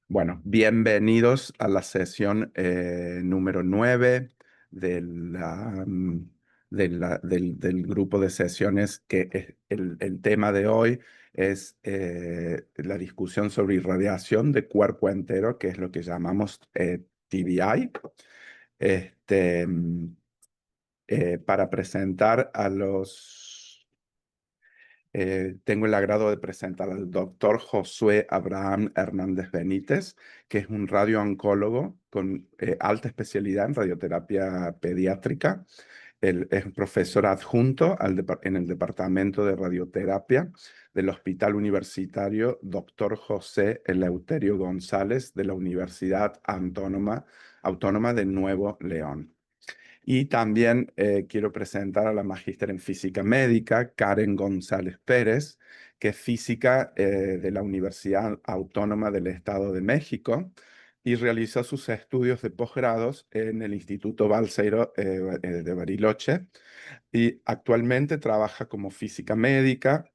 Bueno, bienvenidos a la sesión número 9 del grupo de sesiones que el tema de hoy es la discusión sobre irradiación de cuerpo entero, que es lo que llamamos TBI. Este, para presentar a tengo el agrado de presentar al doctor Josué Abraham Hernández Benítez, que es un radiooncólogo con alta especialidad en radioterapia pediátrica. Él es profesor adjunto en el Departamento de Radioterapia del Hospital Universitario Dr. José Eleuterio González de la Universidad Autónoma de Nuevo León. Y también quiero presentar a la magíster en física médica, Karen González Pérez, que es física de la Universidad Autónoma del Estado de México y realizó sus estudios de posgrados en el Instituto Balseiro de Bariloche y actualmente trabaja como física médica.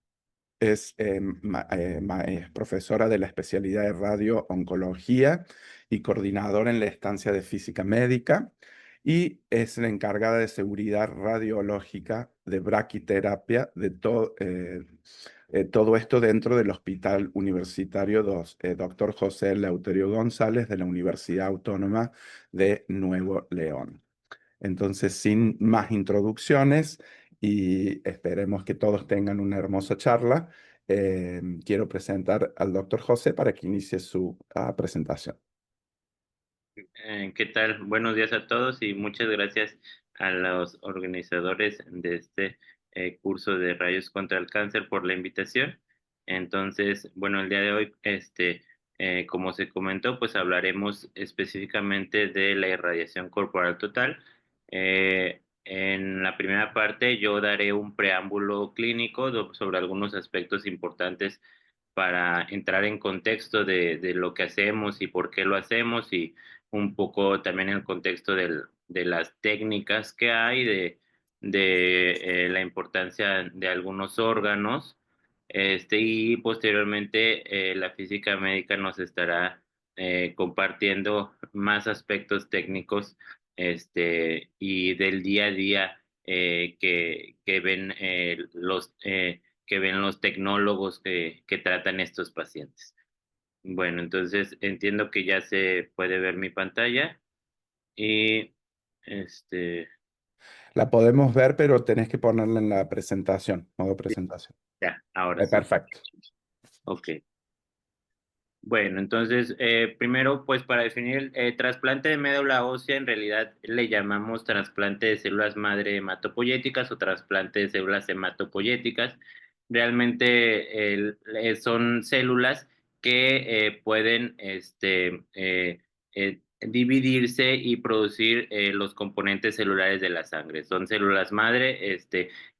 Es profesora de la especialidad de radio-oncología y coordinadora en la estancia de física médica y es la encargada de seguridad radiológica de braquiterapia de todo esto dentro del Hospital Universitario Dr. José Eleuterio González de la Universidad Autónoma de Nuevo León. Entonces, sin más introducciones y esperemos que todos tengan una hermosa charla, quiero presentar al doctor José para que inicie su presentación. ¿Qué tal? Buenos días a todos y muchas gracias a los organizadores de este curso de rayos contra el cáncer por la invitación. Entonces, bueno, el día de hoy, como se comentó, pues hablaremos específicamente de la irradiación corporal total. En la primera parte yo daré un preámbulo clínico sobre algunos aspectos importantes para entrar en contexto de lo que hacemos y por qué lo hacemos y un poco también en el contexto de las técnicas que hay, de la importancia de algunos órganos, y posteriormente la física médica nos estará compartiendo más aspectos técnicos y del día a día que ven los tecnólogos que tratan estos pacientes. Bueno, entonces entiendo que ya se puede ver mi pantalla y este, La podemos ver, pero tenés que ponerla en la presentación, modo presentación. ya, ahora sí. Perfecto. Ok. Bueno, entonces, primero, pues para definir el trasplante de médula ósea, en realidad le llamamos trasplante de células madre hematopoyéticas o trasplante de células hematopoyéticas. Realmente son células que pueden dividirse y producir los componentes celulares de la sangre. Son células madre,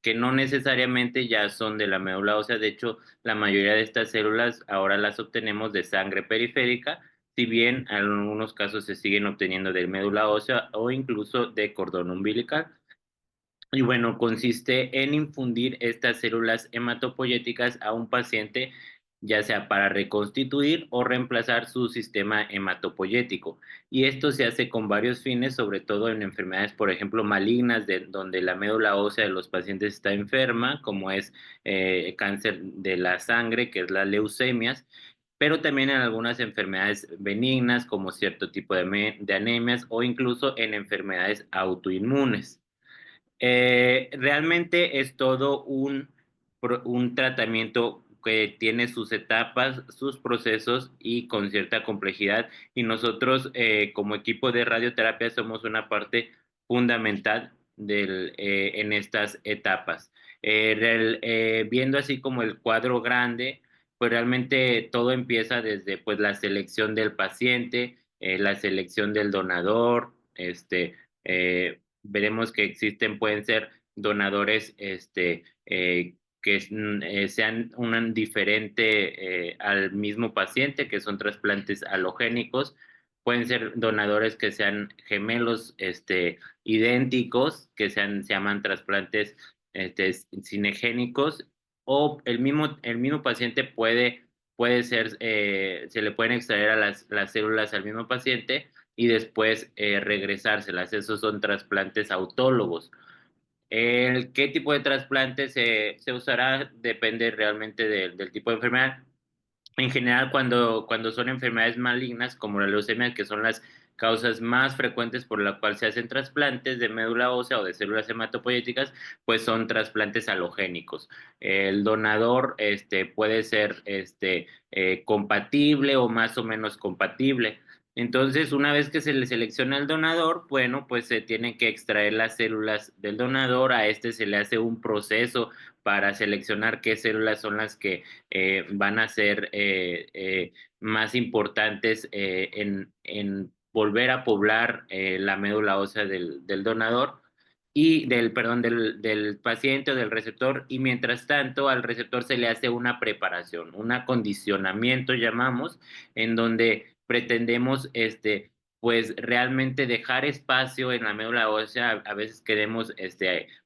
que no necesariamente ya son de la médula ósea. De hecho, la mayoría de estas células ahora las obtenemos de sangre periférica, si bien en algunos casos se siguen obteniendo de médula ósea o incluso de cordón umbilical. Y bueno, consiste en infundir estas células hematopoyéticas a un paciente, ya sea para reconstituir o reemplazar su sistema hematopoyético. Y esto se hace con varios fines, sobre todo en enfermedades, por ejemplo, malignas, donde la médula ósea de los pacientes está enferma, como es cáncer de la sangre, que es las leucemias, pero también en algunas enfermedades benignas, como cierto tipo de anemias o incluso en enfermedades autoinmunes. Realmente es todo un tratamiento que tiene sus etapas, sus procesos y con cierta complejidad. Y nosotros, como equipo de radioterapia, somos una parte fundamental en estas etapas. Viendo así como el cuadro grande, pues realmente todo empieza desde pues, la selección del paciente, la selección del donador, veremos que existen, pueden ser donadores sean un diferente al mismo paciente, que son trasplantes halogénicos, pueden ser donadores que sean gemelos idénticos, se llaman trasplantes cinegénicos, o el mismo paciente puede puede ser, se le pueden extraer a las células al mismo paciente y después regresárselas. Esos son trasplantes autólogos. ¿Qué tipo de trasplante se usará? Depende realmente del tipo de enfermedad. En general, cuando son enfermedades malignas, como la leucemia, que son las causas más frecuentes por la cual se hacen trasplantes de médula ósea o de células hematopoyéticas, pues son trasplantes halogénicos. El donador puede ser compatible o más o menos compatible. Entonces, una vez que se le selecciona el donador, bueno, pues se tienen que extraer las células del donador, a este se le hace un proceso para seleccionar qué células son las que van a ser más importantes en volver a poblar la médula ósea del donador y perdón, del paciente o del receptor, y mientras tanto al receptor se le hace una preparación, un acondicionamiento llamamos, en donde pretendemos pues realmente dejar espacio en la médula ósea. A veces queremos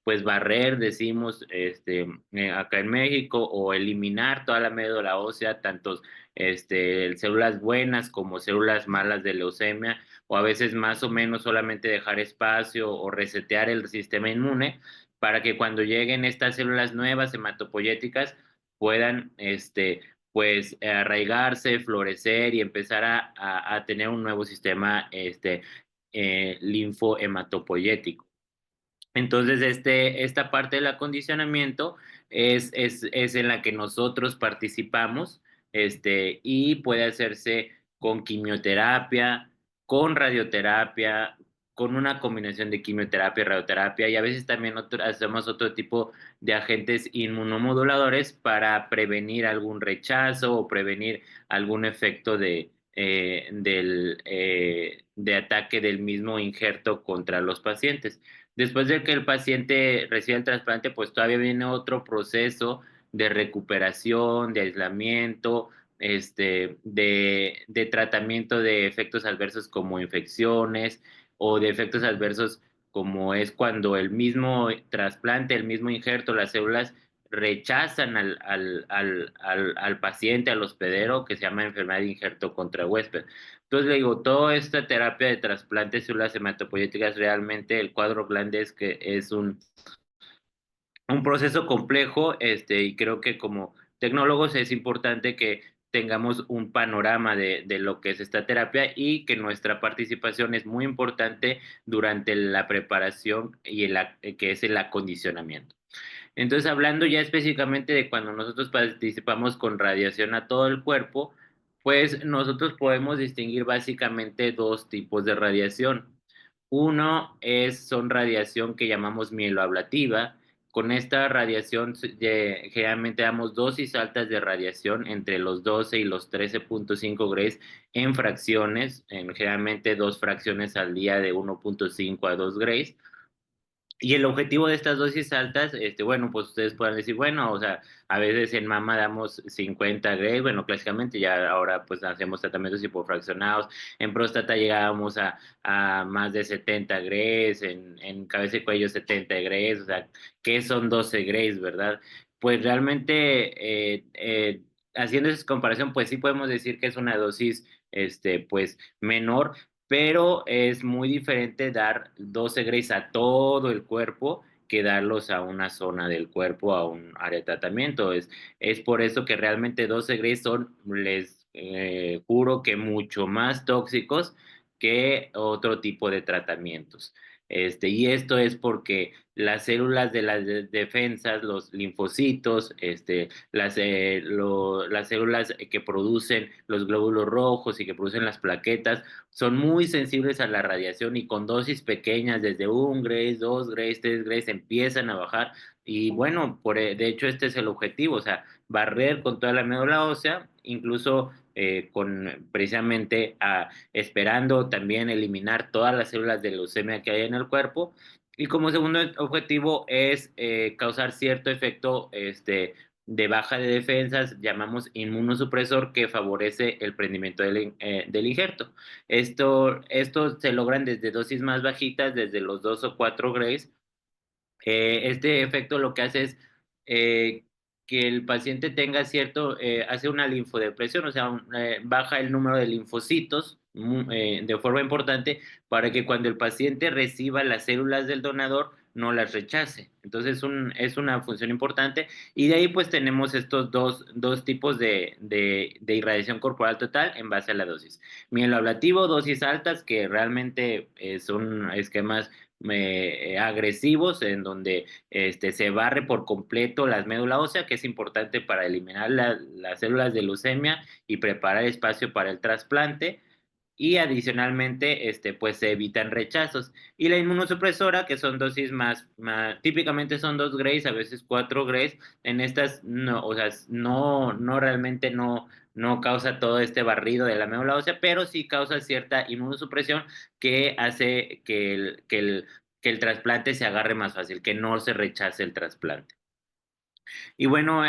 pues barrer, decimos acá en México, o eliminar toda la médula ósea, tanto células buenas como células malas de leucemia, o a veces más o menos solamente dejar espacio o resetear el sistema inmune para que cuando lleguen estas células nuevas hematopoyéticas puedan pues arraigarse, florecer y empezar a tener un nuevo sistema linfohematopoyético. Entonces, esta parte del acondicionamiento es en la que nosotros participamos, y puede hacerse con quimioterapia, con radioterapia, con una combinación de quimioterapia y radioterapia, y a veces también hacemos otro tipo de agentes inmunomoduladores para prevenir algún rechazo o prevenir algún efecto de ataque del mismo injerto contra los pacientes. Después de que el paciente recibe el trasplante, pues todavía viene otro proceso de recuperación, de aislamiento, de tratamiento de efectos adversos como infecciones, o de efectos adversos como es cuando el mismo trasplante, el mismo injerto, las células rechazan al paciente, al hospedero, que se llama enfermedad de injerto contra huésped. Entonces le digo, toda esta terapia de trasplante de células hematopoyéticas, realmente el cuadro glande es un proceso complejo, y creo que como tecnólogos es importante que tengamos un panorama de lo que es esta terapia, y que nuestra participación es muy importante durante la preparación y que es el acondicionamiento. Entonces, hablando ya específicamente de cuando nosotros participamos con radiación a todo el cuerpo, pues nosotros podemos distinguir básicamente dos tipos de radiación. Uno son radiación que llamamos mieloablativa. Con esta radiación generalmente damos dosis altas de radiación entre los 12 y los 13.5 grays en fracciones, generalmente dos fracciones al día de 1.5 a 2 grays. Y el objetivo de estas dosis altas, bueno, pues ustedes pueden decir, bueno, o sea, a veces en mama damos 50 Gray, bueno, clásicamente ya ahora pues hacemos tratamientos hipofraccionados, en próstata llegábamos a más de 70 Grays, en cabeza y cuello 70 Grays, o sea, ¿qué son 12 Grays, verdad? Pues realmente, haciendo esa comparación, pues sí podemos decir que es una dosis, pues menor, pero es muy diferente dar 12 Grays a todo el cuerpo que darlos a una zona del cuerpo, a un área de tratamiento. Es por eso que realmente 12 Grays son, les juro que mucho más tóxicos que otro tipo de tratamientos. Y esto es porque las células de las defensas, los linfocitos, las células que producen los glóbulos rojos y que producen las plaquetas, son muy sensibles a la radiación, y con dosis pequeñas, desde 1 Gray, 2 Gray, 3 Gray, empiezan a bajar. Y bueno, de hecho este es el objetivo, o sea, barrer con toda la médula ósea, incluso precisamente esperando también eliminar todas las células de leucemia que hay en el cuerpo. Y como segundo objetivo es causar cierto efecto de baja de defensas, llamamos inmunosupresor, que favorece el prendimiento del injerto. Esto se logran desde dosis más bajitas, desde los 2 o 4 grays. Este efecto lo que hace es que el paciente tenga cierto, hace una linfodepresión, o sea, baja el número de linfocitos de forma importante para que cuando el paciente reciba las células del donador no las rechace. Entonces es una función importante y de ahí pues tenemos estos dos tipos de irradiación corporal total en base a la dosis. Mieloablativo, dosis altas que realmente son esquemas agresivos en donde se barre por completo la médula ósea, que es importante para eliminar las células de leucemia y preparar espacio para el trasplante. Y adicionalmente, pues se evitan rechazos. Y la inmunosupresora, que son dosis típicamente son 2 grays, a veces 4 grays, en estas no, o sea, no realmente no causa todo este barrido de la médula ósea, pero sí causa cierta inmunosupresión que hace que el trasplante se agarre más fácil, que no se rechace el trasplante. Y bueno,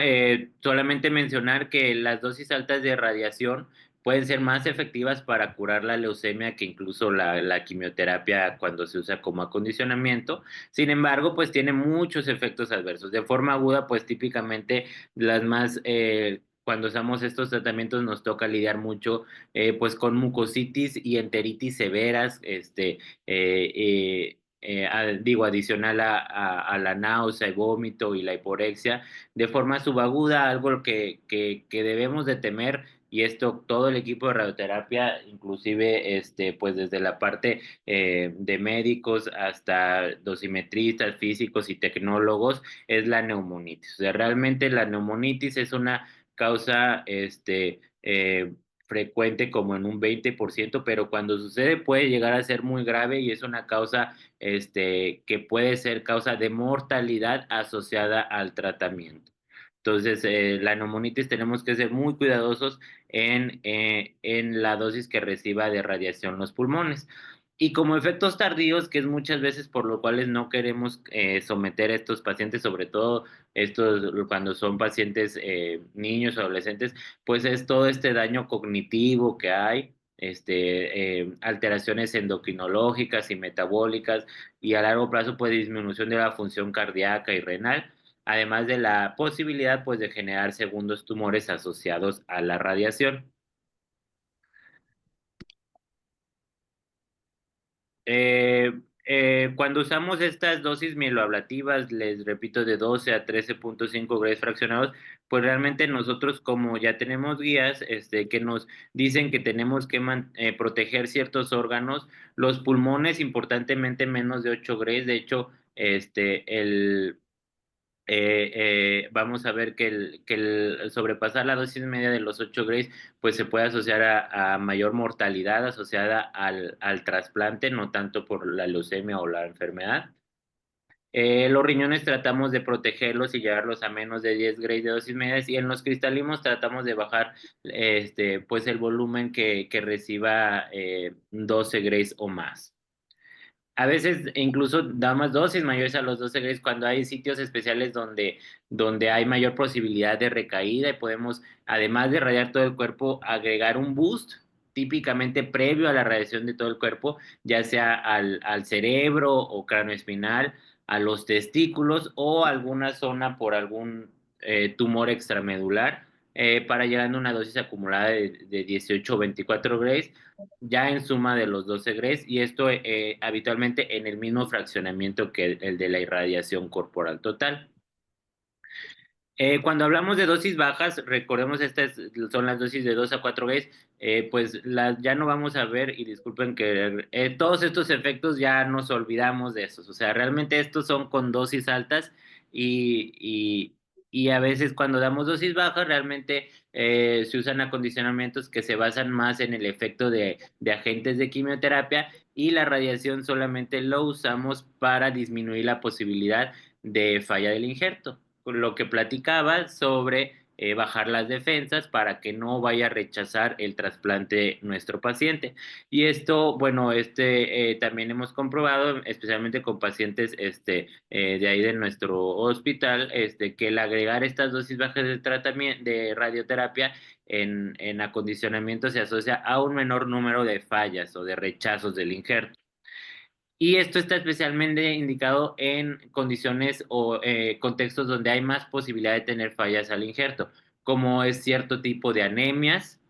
solamente mencionar que las dosis altas de radiación pueden ser más efectivas para curar la leucemia que incluso la quimioterapia cuando se usa como acondicionamiento. Sin embargo, pues tiene muchos efectos adversos. De forma aguda, pues típicamente las más... cuando usamos estos tratamientos nos toca lidiar mucho pues con mucositis y enteritis severas, digo, adicional a la náusea, el vómito y la hiporexia de forma subaguda, algo que debemos de temer, y esto todo el equipo de radioterapia, inclusive pues desde la parte de médicos hasta dosimetristas, físicos y tecnólogos, es la neumonitis. O sea, realmente la neumonitis es una causa frecuente como en un 20%, pero cuando sucede puede llegar a ser muy grave y es una causa que puede ser causa de mortalidad asociada al tratamiento. Entonces, la neumonitis tenemos que ser muy cuidadosos en la dosis que reciba de radiación los pulmones. Y como efectos tardíos, que es muchas veces por lo cuales no queremos someter a estos pacientes, sobre todo estos cuando son pacientes niños o adolescentes, pues es todo este daño cognitivo que hay, alteraciones endocrinológicas y metabólicas, y a largo plazo, pues disminución de la función cardíaca y renal, además de la posibilidad, pues, de generar segundos tumores asociados a la radiación. Eh, cuando usamos estas dosis mieloablativas, les repito, de 12 a 13.5 grays fraccionados, pues realmente nosotros como ya tenemos guías que nos dicen que tenemos que proteger ciertos órganos, los pulmones importantemente menos de 8 grays, de hecho, vamos a ver que el sobrepasar la dosis media de los 8 grays, pues se puede asociar a mayor mortalidad asociada al trasplante, no tanto por la leucemia o la enfermedad. Los riñones tratamos de protegerlos y llevarlos a menos de 10 grays de dosis medias, y en los cristalinos tratamos de bajar pues el volumen que reciba 12 grays o más. A veces incluso da más dosis mayores a los 12 grays cuando hay sitios especiales donde hay mayor posibilidad de recaída, y podemos, además de radiar todo el cuerpo, agregar un boost típicamente previo a la radiación de todo el cuerpo, ya sea al cerebro o cráneo espinal, a los testículos o alguna zona por algún tumor extramedular, para llegar a una dosis acumulada de 18 o 24 grays, ya en suma de los 12 grays, y esto habitualmente en el mismo fraccionamiento que el de la irradiación corporal total. Cuando hablamos de dosis bajas, recordemos estas son las dosis de 2 a 4 grays, pues ya no vamos a ver, y disculpen que todos estos efectos ya nos olvidamos de esos, o sea, realmente estos son con dosis altas, y, y, y a veces cuando damos dosis bajas realmente se usan acondicionamientos que se basan más en el efecto de agentes de quimioterapia, y la radiación solamente lo usamos para disminuir la posibilidad de falla del injerto, lo que platicaba sobre bajar las defensas para que no vaya a rechazar el trasplante nuestro paciente. Y esto, bueno, también hemos comprobado, especialmente con pacientes de ahí de nuestro hospital, que el agregar estas dosis bajas de tratamiento de radioterapia en acondicionamiento se asocia a un menor número de fallas o de rechazos del injerto. Y esto está especialmente indicado en condiciones o contextos donde hay más posibilidad de tener fallas al injerto, como es cierto tipo de anemias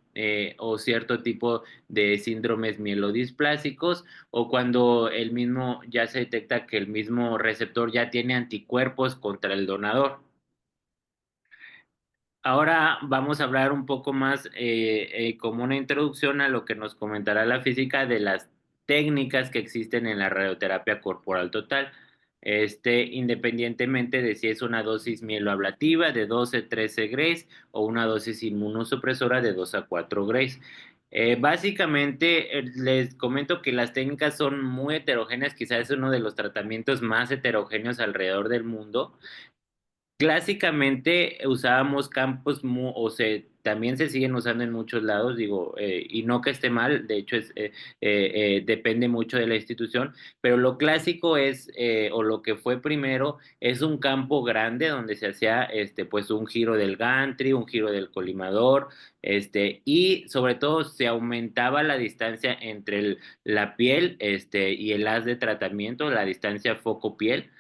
o cierto tipo de síndromes mielodisplásicos, o cuando el mismo ya se detecta que el mismo receptor ya tiene anticuerpos contra el donador. Ahora vamos a hablar un poco más como una introducción a lo que nos comentará la física de las técnicas que existen en la radioterapia corporal total. Independientemente de si es una dosis mieloablativa de 12 a 13 Grays o una dosis inmunosupresora de 2 a 4 Grays. Básicamente, les comento que las técnicas son muy heterogéneas, quizás es uno de los tratamientos más heterogéneos alrededor del mundo. Clásicamente usábamos campos, o sea, también se siguen usando en muchos lados, digo, y no que esté mal, de hecho depende mucho de la institución, pero lo clásico es, o lo que fue primero, es un campo grande donde se hacía, pues un giro del gantry, un giro del colimador, y sobre todo se aumentaba la distancia entre la piel, y el haz de tratamiento, la distancia foco-piel,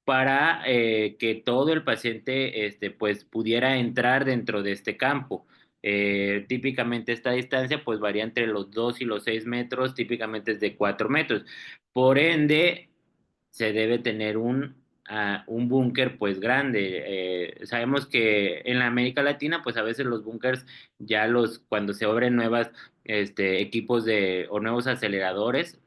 para que todo el paciente pues pudiera entrar dentro de este campo. Típicamente esta distancia pues varía entre los 2 y los 6 metros, típicamente es de 4 metros. Por ende, se debe tener un búnker pues grande. Sabemos que en la América Latina pues a veces los búnkers cuando se abren nuevas equipos o nuevos aceleradores,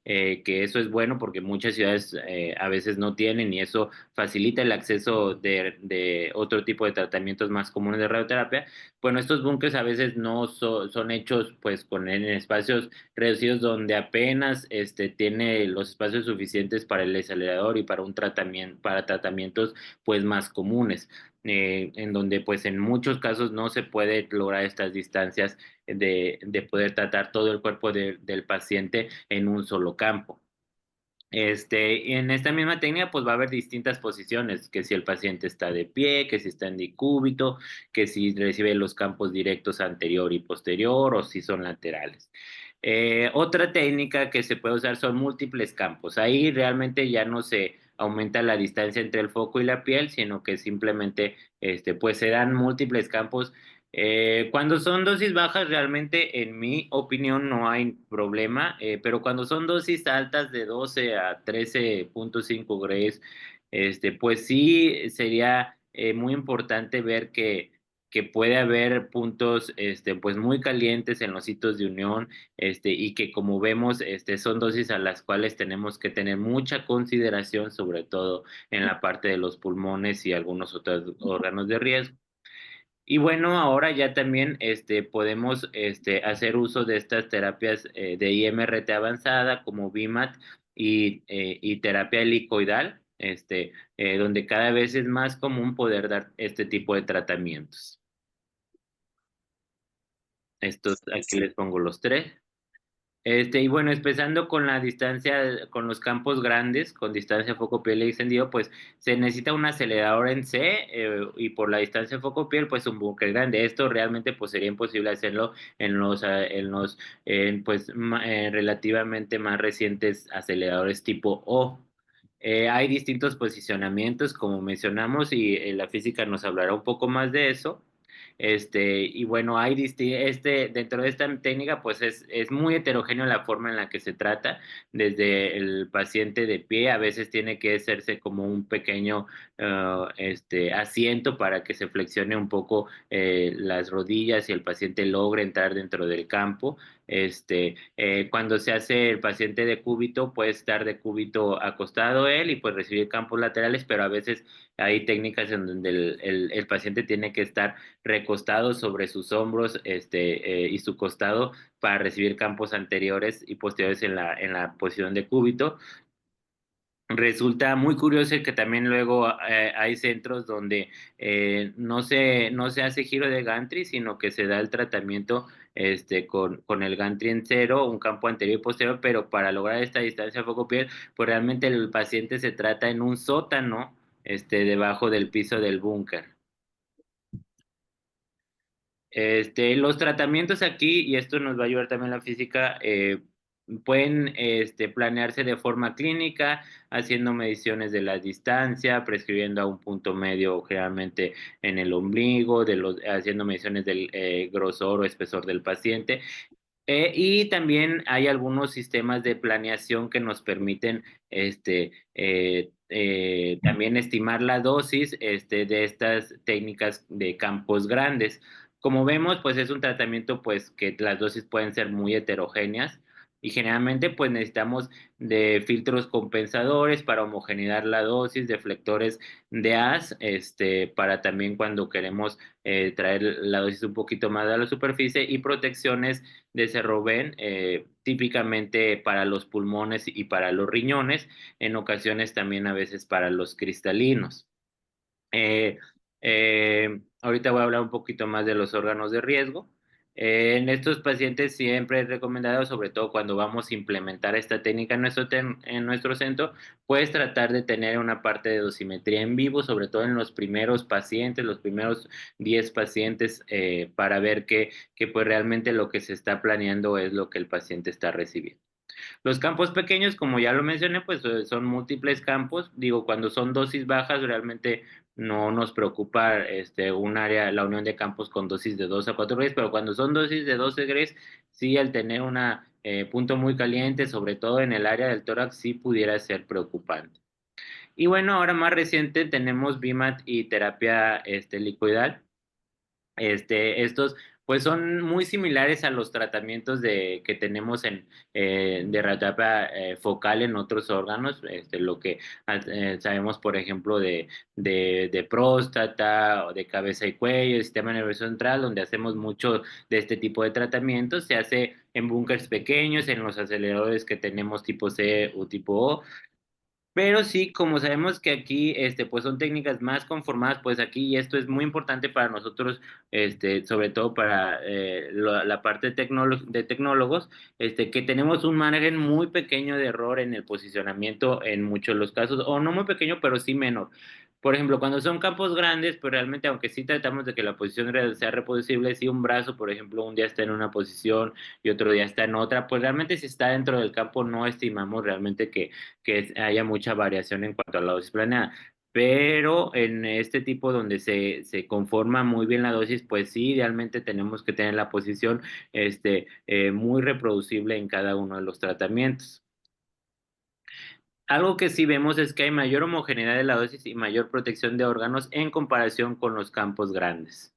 que eso es bueno porque muchas ciudades a veces no tienen y eso facilita el acceso de otro tipo de tratamientos más comunes de radioterapia. Bueno, estos búnkers a veces no son hechos pues en espacios reducidos donde apenas tiene los espacios suficientes para el acelerador y para un tratamiento, para tratamientos pues más comunes. En donde pues en muchos casos no se puede lograr estas distancias de poder tratar todo el cuerpo del paciente en un solo campo. Y en esta misma técnica, pues va a haber distintas posiciones, que si el paciente está de pie, que si está en decúbito, que si recibe los campos directos anterior y posterior, o si son laterales. Otra técnica que se puede usar son múltiples campos. Ahí realmente ya no se aumenta la distancia entre el foco y la piel, sino que simplemente, pues se dan múltiples campos cuando son dosis bajas, realmente, en mi opinión, no hay problema, pero cuando son dosis altas de 12 a 13.5 Grays, pues sí sería muy importante ver que puede haber puntos pues muy calientes en los sitios de unión, y que como vemos son dosis a las cuales tenemos que tener mucha consideración, sobre todo en la parte de los pulmones y algunos otros órganos de riesgo. Y bueno, ahora ya también podemos hacer uso de estas terapias de IMRT avanzada como BIMAT y terapia helicoidal, donde cada vez es más común poder dar este tipo de tratamientos. Estos, aquí les pongo los tres. Y bueno, empezando con la distancia, con los campos grandes, con distancia foco-piel y extendido, pues se necesita un acelerador en C, y por la distancia foco-piel, pues un búnker grande. Esto realmente pues sería imposible hacerlo en relativamente más recientes aceleradores tipo O. Hay distintos posicionamientos, como mencionamos, y la física nos hablará un poco más de eso. Y bueno, dentro de esta técnica, pues es muy heterogéneo la forma en la que se trata, desde el paciente de pie, a veces tiene que hacerse como un pequeño asiento para que se flexione un poco las rodillas y el paciente logre entrar dentro del campo. Cuando se hace el paciente de cúbito, puede estar de cúbito acostado él y pues recibir campos laterales, pero a veces hay técnicas en donde el paciente tiene que estar recostado sobre sus hombros y su costado para recibir campos anteriores y posteriores en la posición de cúbito. Resulta muy curioso que también luego hay centros donde no se hace giro de gantry, sino que se da el tratamiento con el gantry en cero, un campo anterior y posterior, pero para lograr esta distancia foco-piel, pues realmente el paciente se trata en un sótano debajo del piso del búnker. Los tratamientos aquí, y esto nos va a ayudar también la física, pueden planearse de forma clínica, haciendo mediciones de la distancia, prescribiendo a un punto medio generalmente en el ombligo, haciendo mediciones del grosor o espesor del paciente. Y también hay algunos sistemas de planeación que nos permiten también estimar la dosis de estas técnicas de campos grandes. Como vemos, pues es un tratamiento pues que las dosis pueden ser muy heterogéneas y generalmente pues necesitamos de filtros compensadores para homogeneizar la dosis, deflectores de haz, para también cuando queremos traer la dosis un poquito más a la superficie y protecciones de Cerroven, típicamente para los pulmones y para los riñones, en ocasiones también a veces para los cristalinos. Eh, Ahorita voy a hablar un poquito más de los órganos de riesgo. En estos pacientes siempre es recomendado, sobre todo cuando vamos a implementar esta técnica en nuestro centro, pues tratar de tener una parte de dosimetría en vivo, sobre todo en los primeros pacientes, los primeros 10 pacientes, para ver que pues realmente lo que se está planeando es lo que el paciente está recibiendo. Los campos pequeños, como ya lo mencioné, pues son múltiples campos. Digo, cuando son dosis bajas, realmente no nos preocupa un área, la unión de campos con dosis de 2 a 4 Gray, pero cuando son dosis de 12 Gray, sí, al tener un punto muy caliente, sobre todo en el área del tórax, sí pudiera ser preocupante. Y bueno, ahora más reciente tenemos BIMAT y terapia licoidal. Estos pues son muy similares a los tratamientos que tenemos de radioterapia focal en otros órganos, lo que sabemos, por ejemplo, de próstata o de cabeza y cuello, sistema nervioso central, donde hacemos mucho de este tipo de tratamientos. Se hace en búnkers pequeños, en los aceleradores que tenemos tipo C o tipo O, pero sí, como sabemos que aquí, pues son técnicas más conformadas, pues aquí, y esto es muy importante para nosotros, sobre todo para la parte de tecnólogos, que tenemos un margen muy pequeño de error en el posicionamiento en muchos de los casos, o no muy pequeño, pero sí menor. Por ejemplo, cuando son campos grandes, pues realmente, aunque sí tratamos de que la posición sea reproducible, si un brazo, por ejemplo, un día está en una posición y otro día está en otra, pues realmente si está dentro del campo no estimamos realmente que haya mucha variación en cuanto a la dosis planeada. Pero en este tipo donde se conforma muy bien la dosis, pues sí, idealmente tenemos que tener la posición muy reproducible en cada uno de los tratamientos. Algo que sí vemos es que hay mayor homogeneidad de la dosis y mayor protección de órganos en comparación con los campos grandes.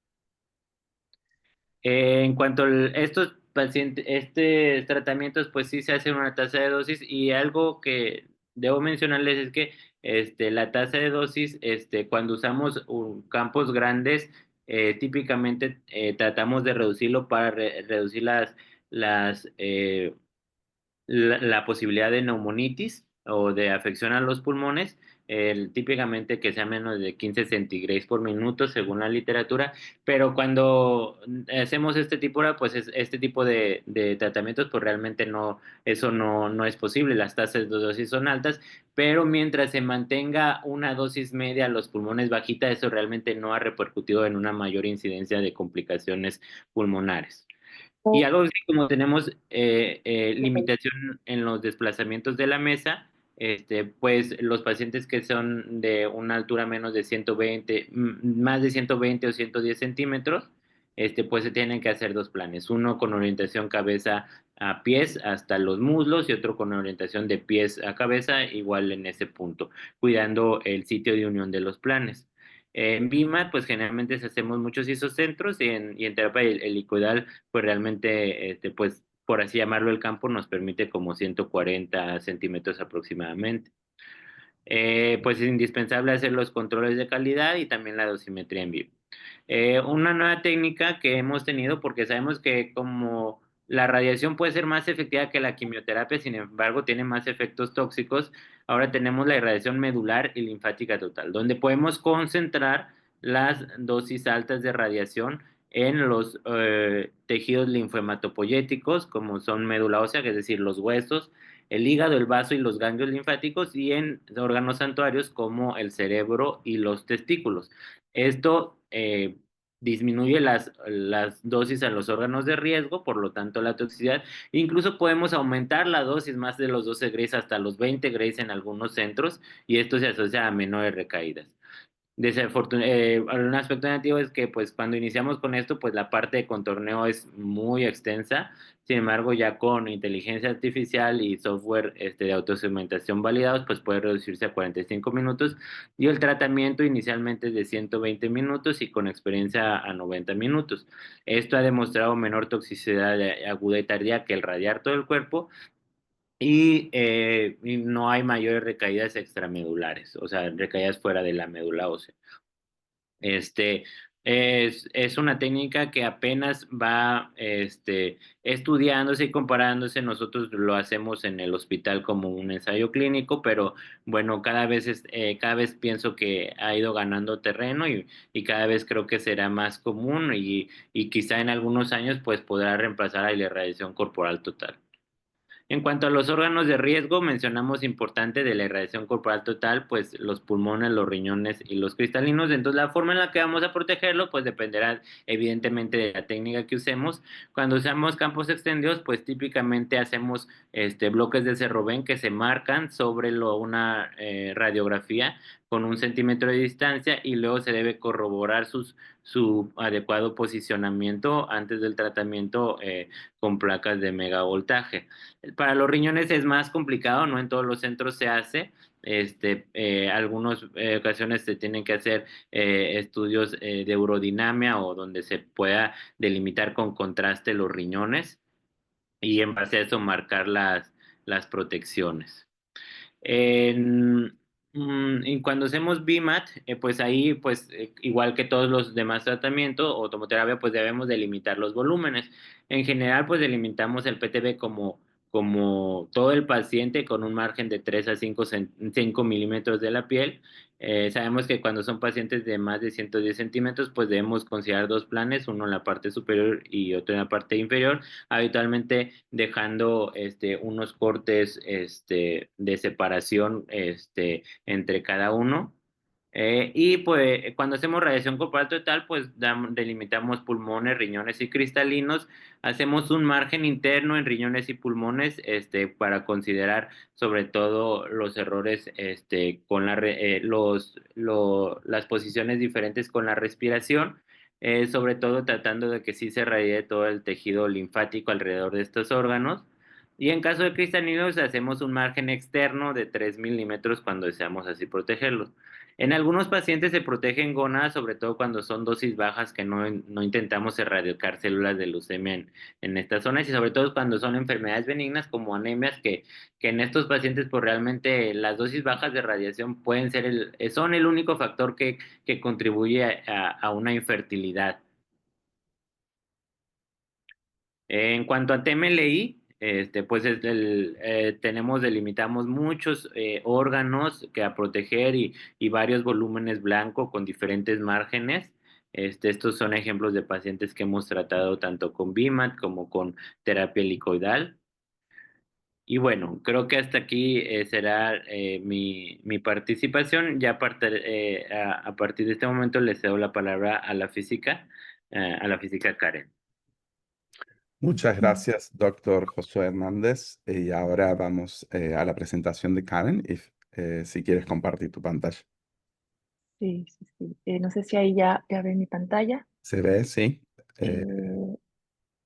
En cuanto a estos pacientes, tratamientos, pues sí se hace una tasa de dosis y algo que debo mencionarles es que la tasa de dosis, cuando usamos campos grandes, típicamente tratamos de reducirlo para reducir las, la posibilidad de neumonitis o de afección a los pulmones, típicamente que sea menos de 15 centigrados por minuto según la literatura, pero cuando hacemos pues este tipo de tratamientos, pues realmente no, eso no es posible, las tasas de dosis son altas, pero mientras se mantenga una dosis media a los pulmones bajita, eso realmente no ha repercutido en una mayor incidencia de complicaciones pulmonares. Y algo así como tenemos limitación en los desplazamientos de la mesa, pues los pacientes que son de una altura menos de 120, más de 120 o 110 centímetros, pues se tienen que hacer dos planes, uno con orientación cabeza a pies hasta los muslos y otro con orientación de pies a cabeza, igual en ese punto, cuidando el sitio de unión de los planes. En BIMAT, pues generalmente hacemos muchos isocentros y en terapia helicoidal pues realmente, pues por así llamarlo, el campo nos permite como 140 centímetros aproximadamente. Pues es indispensable hacer los controles de calidad y también la dosimetría en vivo. Una nueva técnica que hemos tenido, porque sabemos que como la radiación puede ser más efectiva que la quimioterapia, sin embargo tiene más efectos tóxicos, ahora tenemos la irradiación medular y linfática total, donde podemos concentrar las dosis altas de radiación en los tejidos linfohematopoyéticos, como son médula ósea, es decir, los huesos, el hígado, el vaso y los ganglios linfáticos, y en órganos santuarios como el cerebro y los testículos. Esto disminuye las dosis a los órganos de riesgo, por lo tanto la toxicidad. Incluso podemos aumentar la dosis más de los 12 Grays hasta los 20 Grays en algunos centros y esto se asocia a menores recaídas. Un aspecto negativo es que pues cuando iniciamos con esto pues la parte de contorneo es muy extensa. Sin embargo, ya con inteligencia artificial y software de autosegmentación validados pues puede reducirse a 45 minutos y el tratamiento inicialmente es de 120 minutos y con experiencia a 90 minutos. Esto ha demostrado menor toxicidad aguda y tardía que el radiar todo el cuerpo y no hay mayores recaídas extramedulares, o sea, recaídas fuera de la médula ósea. Este, es una técnica que apenas va estudiándose y comparándose. Nosotros lo hacemos en el hospital como un ensayo clínico, pero bueno, cada vez pienso que ha ido ganando terreno y cada vez creo que será más común y quizá en algunos años pues podrá reemplazar a la irradiación corporal total. En cuanto a los órganos de riesgo, mencionamos importante de la irradiación corporal total, pues los pulmones, los riñones y los cristalinos. Entonces, la forma en la que vamos a protegerlo, pues dependerá evidentemente de la técnica que usemos. Cuando usamos campos extendidos, pues típicamente hacemos bloques de cerroven que se marcan sobre una radiografía con 1 centímetro de distancia y luego se debe corroborar su adecuado posicionamiento antes del tratamiento con placas de megavoltaje. Para los riñones es más complicado, no en todos los centros se hace. Algunas ocasiones se tienen que hacer estudios de urodinamia o donde se pueda delimitar con contraste los riñones y en base a eso marcar las protecciones. En, y cuando hacemos BIMAT, pues ahí, pues igual que todos los demás tratamientos o tomoterapia, pues debemos delimitar los volúmenes. En general, pues delimitamos el PTB como todo el paciente con un margen de 3 a 5 milímetros de la piel. Sabemos que cuando son pacientes de más de 110 centímetros, pues debemos considerar dos planes, uno en la parte superior y otro en la parte inferior, habitualmente dejando unos cortes de separación entre cada uno. Y pues cuando hacemos radiación corporal total, pues delimitamos pulmones, riñones y cristalinos. Hacemos un margen interno en riñones y pulmones para considerar sobre todo los errores con las posiciones diferentes con la respiración. Sobre todo tratando de que sí se irradie todo el tejido linfático alrededor de estos órganos. Y en caso de cristalinos, hacemos un margen externo de 3 milímetros cuando deseamos así protegerlos. En algunos pacientes se protegen gónadas, sobre todo cuando son dosis bajas, que no intentamos erradicar células de leucemia en estas zonas, y sobre todo cuando son enfermedades benignas como anemias, que en estos pacientes, pues realmente las dosis bajas de radiación pueden ser son el único factor que contribuye a una infertilidad. En cuanto a TMLI, pues delimitamos muchos órganos que a proteger y varios volúmenes blancos con diferentes márgenes. Estos son ejemplos de pacientes que hemos tratado tanto con BIMAT como con terapia helicoidal. Y bueno, creo que hasta aquí será mi participación. Ya a partir de este momento le cedo la palabra a la física Karen. Muchas gracias, doctor Josué Hernández. Y ahora vamos a la presentación de Karen, si quieres compartir tu pantalla. Sí, sí, sí. No sé si ahí ya ven mi pantalla. ¿Se ve? Sí. Eh,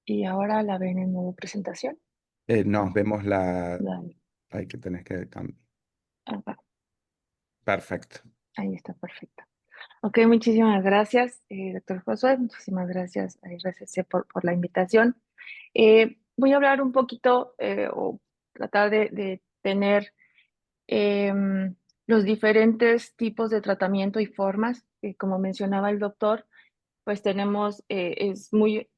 y ahora la ven en modo presentación. No, vemos la... Dale. Hay que tener que... Ah, Perfecto. ahí está, perfecto. Ok, muchísimas gracias, doctor Josué. Muchísimas gracias a RCC por la invitación. Voy a hablar un poquito o tratar de tener los diferentes tipos de tratamiento y formas. Como mencionaba el doctor, pues tenemos, es muy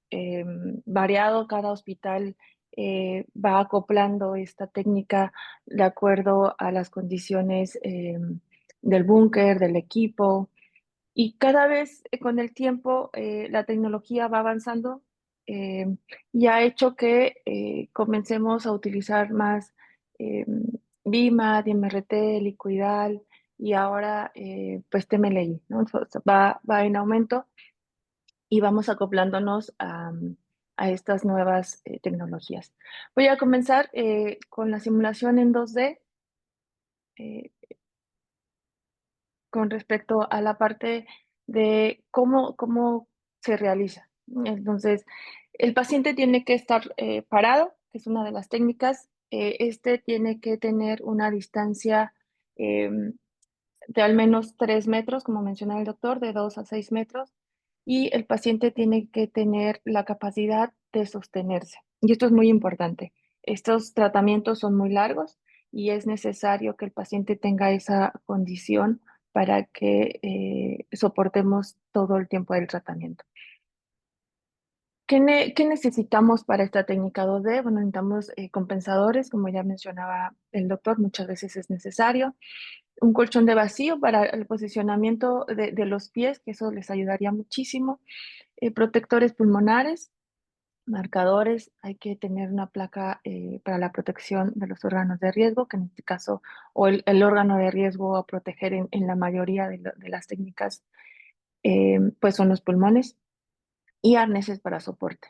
variado, cada hospital va acoplando esta técnica de acuerdo a las condiciones del búnker, del equipo, y cada vez con el tiempo la tecnología va avanzando eh, y ha hecho que comencemos a utilizar más eh, BIMAT, MRT, Liquidal y ahora pues TMLI, ¿no? Va en aumento y vamos acoplándonos a estas nuevas tecnologías. Voy a comenzar con la simulación en 2D con respecto a la parte de cómo se realiza. Entonces, el paciente tiene que estar parado, que es una de las técnicas. Este tiene que tener una distancia de al menos 3 metros, como mencionaba el doctor, de 2 a 6 metros, y el paciente tiene que tener la capacidad de sostenerse. Y esto es muy importante. Estos tratamientos son muy largos y es necesario que el paciente tenga esa condición para que soportemos todo el tiempo del tratamiento. ¿Qué necesitamos para esta técnica 2D? Bueno, necesitamos compensadores, como ya mencionaba el doctor, muchas veces es necesario. Un colchón de vacío para el posicionamiento de los pies, que eso les ayudaría muchísimo. Protectores pulmonares, marcadores, hay que tener una placa para la protección de los órganos de riesgo, que en este caso, o el órgano de riesgo a proteger en la mayoría de las técnicas, pues son los pulmones, y arneses para soporte.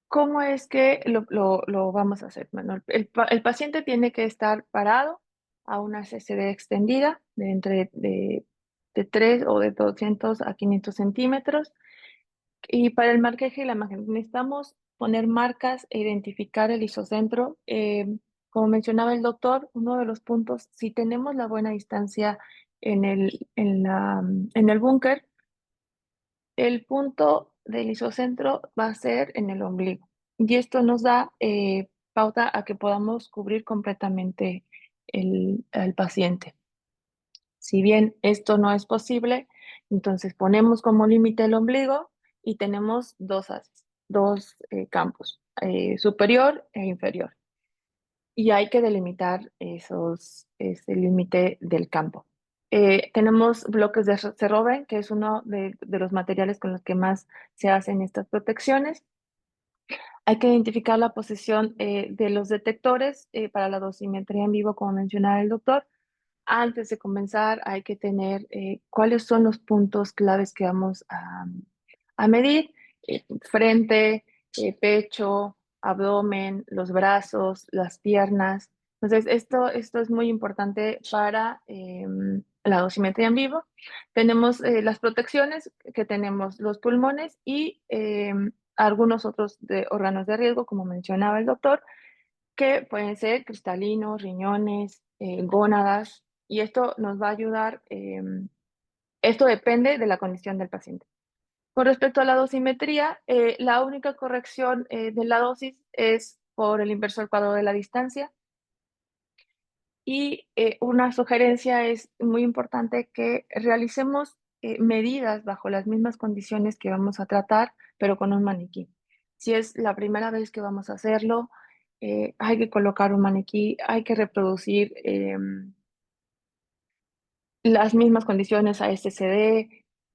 ¿Cómo es que lo vamos a hacer? Bueno, el paciente tiene que estar parado a una CCD extendida de 3 o de 200 a 500 centímetros. Y para el marcaje y la imagen, necesitamos poner marcas e identificar el isocentro. Como mencionaba el doctor, uno de los puntos, si tenemos la buena distancia en el búnker, el punto del isocentro va a ser en el ombligo. Y esto nos da pauta a que podamos cubrir completamente al paciente. Si bien esto no es posible, entonces ponemos como límite el ombligo y tenemos dos haces, dos campos, superior e inferior. Y hay que delimitar ese límite del campo. Tenemos bloques de Cerroven, que es uno de los materiales con los que más se hacen estas protecciones. Hay que identificar la posición de los detectores para la dosimetría en vivo, como mencionaba el doctor. Antes de comenzar, hay que tener cuáles son los puntos claves que vamos a medir. Frente, pecho, abdomen, los brazos, las piernas. Entonces, esto es muy importante para la dosimetría en vivo. Tenemos las protecciones, que tenemos los pulmones y algunos otros órganos de riesgo, como mencionaba el doctor, que pueden ser cristalinos, riñones, gónadas, y esto nos va a ayudar, esto depende de la condición del paciente. Con respecto a la dosimetría, la única corrección de la dosis es por el inverso al cuadrado de la distancia, y una sugerencia es muy importante que realicemos medidas bajo las mismas condiciones que vamos a tratar, pero con un maniquí. Si es la primera vez que vamos a hacerlo, hay que colocar un maniquí, hay que reproducir las mismas condiciones a SCD,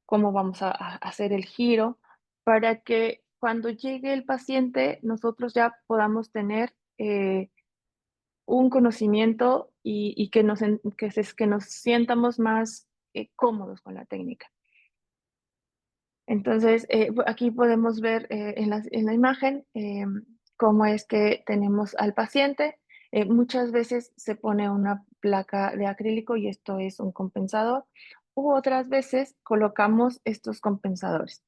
cómo vamos a hacer el giro, para que cuando llegue el paciente nosotros ya podamos tener un conocimiento y que nos sientamos más cómodos con la técnica. Entonces, aquí podemos ver en la imagen cómo es que tenemos al paciente. Muchas veces se pone una placa de acrílico y esto es un compensador, u otras veces colocamos estos compensadores.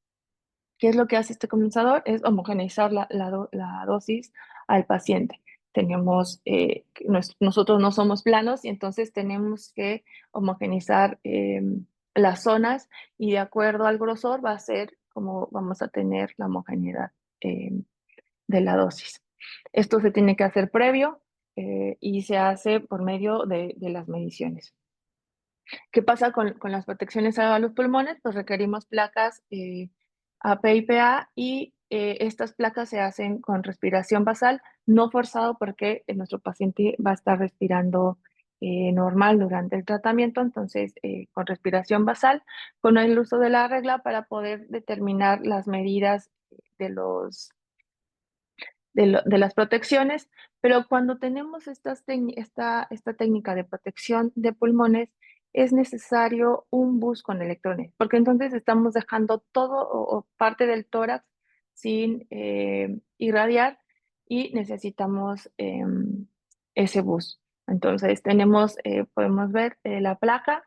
¿Qué es lo que hace este compensador? Es homogeneizar la dosis al paciente. Nosotros no somos planos y entonces tenemos que homogeneizar las zonas, y de acuerdo al grosor va a ser como vamos a tener la homogeneidad de la dosis. Esto se tiene que hacer previo y se hace por medio de las mediciones. ¿Qué pasa con las protecciones a los pulmones? Pues requerimos placas AP y PA, y estas placas se hacen con respiración basal, no forzado, porque nuestro paciente va a estar respirando normal durante el tratamiento, entonces con respiración basal, con el uso de la regla para poder determinar las medidas de las protecciones, pero cuando tenemos esta técnica de protección de pulmones, es necesario un bus con electrones, porque entonces estamos dejando todo o parte del tórax sin irradiar y necesitamos ese bus. Entonces podemos ver la placa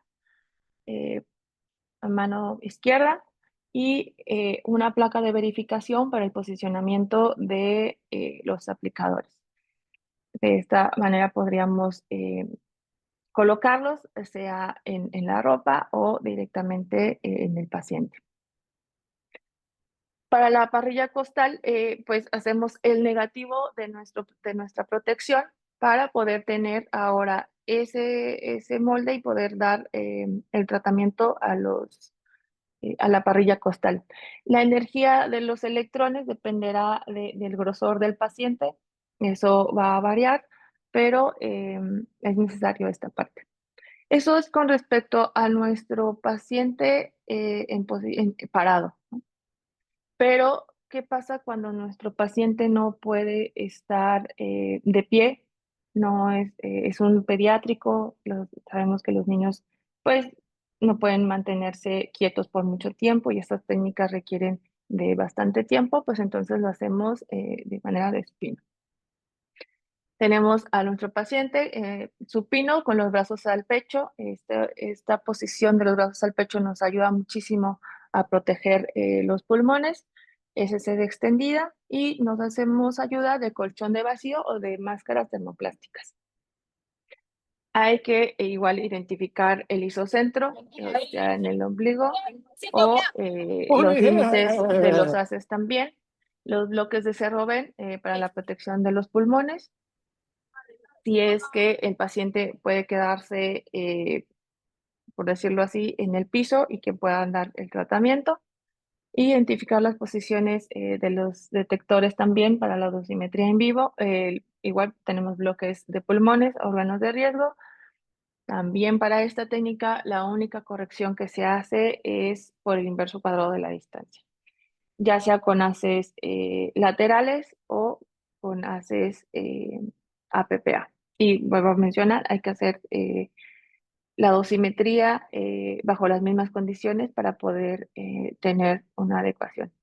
a mano izquierda y una placa de verificación para el posicionamiento de los aplicadores. De esta manera podríamos colocarlos, sea en la ropa o directamente en el paciente. Para la parrilla costal, pues hacemos el negativo de nuestra protección para poder tener ahora ese molde y poder dar el tratamiento a la parrilla costal. La energía de los electrones dependerá del grosor del paciente, eso va a variar, pero es necesario esta parte. Eso es con respecto a nuestro paciente parado, ¿no? Pero, ¿qué pasa cuando nuestro paciente no puede estar de pie? No es un pediátrico, sabemos que los niños pues no pueden mantenerse quietos por mucho tiempo y estas técnicas requieren de bastante tiempo, pues entonces lo hacemos de manera de supino. Tenemos a nuestro paciente supino con los brazos al pecho. Esta posición de los brazos al pecho nos ayuda muchísimo a proteger los pulmones. Es sed extendida y nos hacemos ayuda de colchón de vacío o de máscaras termoplásticas. Hay que igual identificar el isocentro, ya en el ombligo, o los límites de los haces también. Los bloques de Serroven para la protección de los pulmones. Si es que el paciente puede quedarse, por decirlo así, en el piso y que puedan dar el tratamiento. Identificar las posiciones de los detectores también para la dosimetría en vivo. Igual tenemos bloques de pulmones, órganos de riesgo. También para esta técnica, la única corrección que se hace es por el inverso cuadrado de la distancia, ya sea con haces laterales o con haces APPA. Y vuelvo a mencionar, hay que hacer la dosimetría bajo las mismas condiciones para poder tener una adecuación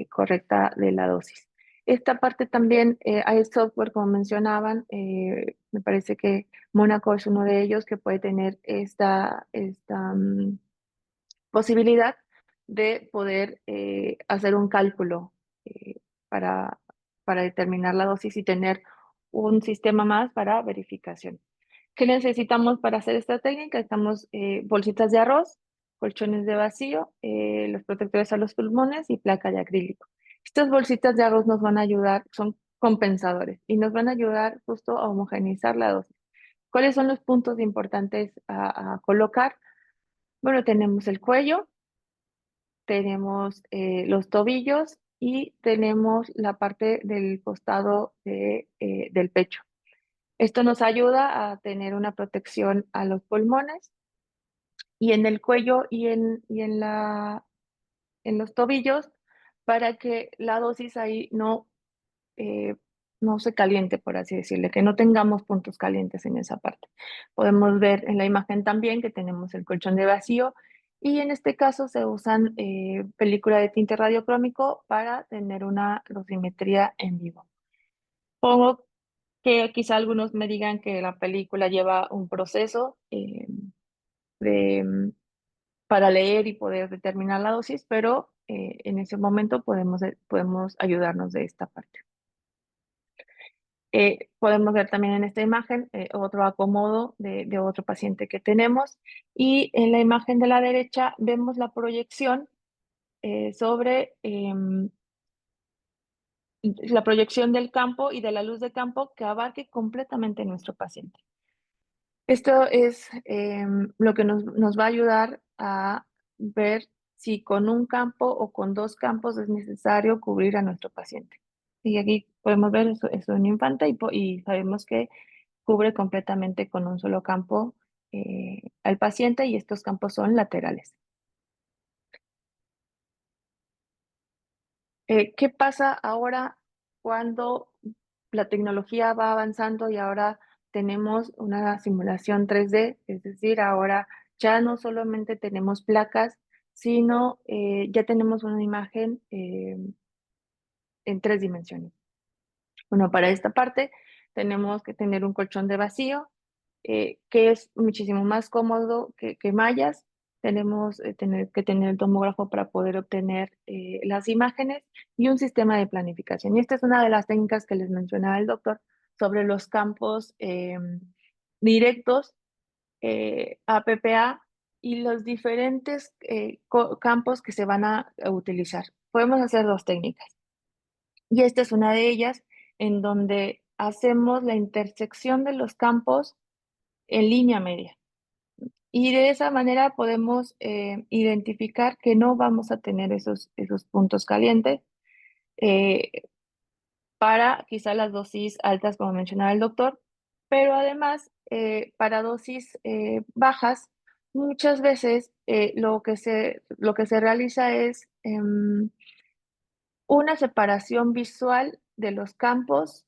correcta de la dosis. Esta parte también hay software, como mencionaban, me parece que Mónaco es uno de ellos que puede tener esta posibilidad de poder hacer un cálculo eh, para, para determinar la dosis y tener un sistema más para verificación. ¿Qué necesitamos para hacer esta técnica? Estamos bolsitas de arroz, colchones de vacío, los protectores a los pulmones y placa de acrílico. Estas bolsitas de arroz nos van a ayudar, son compensadores y nos van a ayudar justo a homogeneizar la dosis. ¿Cuáles son los puntos importantes a colocar? Bueno, tenemos el cuello, tenemos los tobillos y tenemos la parte del costado del pecho. Esto nos ayuda a tener una protección a los pulmones y en el cuello en los tobillos para que la dosis ahí no se caliente, por así decirle, que no tengamos puntos calientes en esa parte. Podemos ver en la imagen también que tenemos el colchón de vacío y en este caso se usan película de tinte radiocrómico para tener una dosimetría en vivo. Pongo que quizá algunos me digan que la película lleva un proceso de, para leer y poder determinar la dosis, pero en ese momento podemos ayudarnos de esta parte. Podemos ver también en esta imagen otro acomodo de otro paciente que tenemos y en la imagen de la derecha vemos la proyección sobre la proyección del campo y de la luz de campo que abarque completamente nuestro paciente. Esto es lo que nos va a ayudar a ver si con un campo o con dos campos es necesario cubrir a nuestro paciente. Y aquí podemos ver eso es un infante y sabemos que cubre completamente con un solo campo al paciente y estos campos son laterales. ¿Qué pasa ahora cuando la tecnología va avanzando y ahora tenemos una simulación 3D? Es decir, ahora ya no solamente tenemos placas, sino ya tenemos una imagen en 3 dimensiones. Bueno, para esta parte tenemos que tener un colchón de vacío, que es muchísimo más cómodo que mallas. Tenemos que tener el tomógrafo para poder obtener las imágenes y un sistema de planificación. Y esta es una de las técnicas que les mencionaba el doctor sobre los campos directos a PPA y los diferentes campos que se van a utilizar. Podemos hacer 2 técnicas. Y esta es una de ellas en donde hacemos la intersección de los campos en línea media. Y de esa manera podemos identificar que no vamos a tener esos puntos calientes eh, para quizá las dosis altas, como mencionaba el doctor, pero además para dosis bajas, muchas veces lo que se realiza es una separación visual de los campos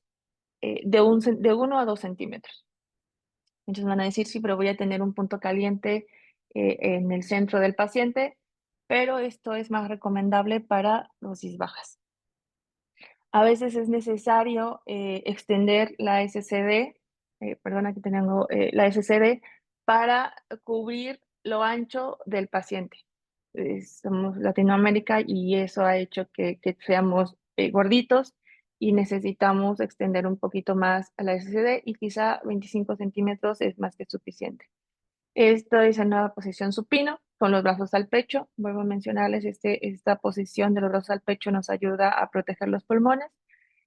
de 1 a 2 centímetros. Muchos van a decir, sí, pero voy a tener un punto caliente en el centro del paciente, pero esto es más recomendable para dosis bajas. A veces es necesario extender la SCD, perdón, aquí tengo la SCD, para cubrir lo ancho del paciente. Somos Latinoamérica y eso ha hecho que seamos gorditos y necesitamos extender un poquito más a la SCD y quizá 25 centímetros es más que suficiente. Esto es en una posición supino, con los brazos al pecho. Vuelvo a mencionarles, esta posición de los brazos al pecho nos ayuda a proteger los pulmones.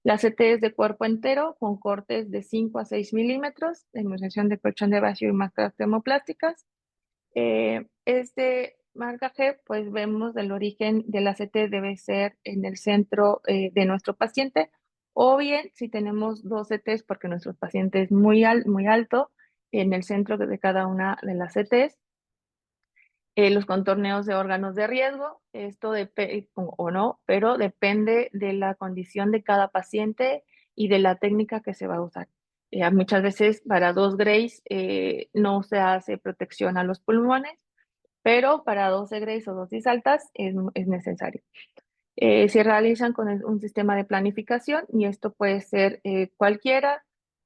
La CT es de cuerpo entero, con cortes de 5 a 6 milímetros, de inmunización de colchón de vacío y máscaras termoplásticas. Este marcaje, pues vemos el origen de la CT debe ser en el centro de nuestro paciente, o bien si tenemos 2 CTs, porque nuestro paciente es muy alto, en el centro de cada una de las CTs. Los contorneos de órganos de riesgo, esto depende o no, pero depende de la condición de cada paciente y de la técnica que se va a usar. Muchas veces para 2 Grays no se hace protección a los pulmones, pero para 12 Grays o dosis altas es necesario. Se realizan con un sistema de planificación y esto puede ser cualquiera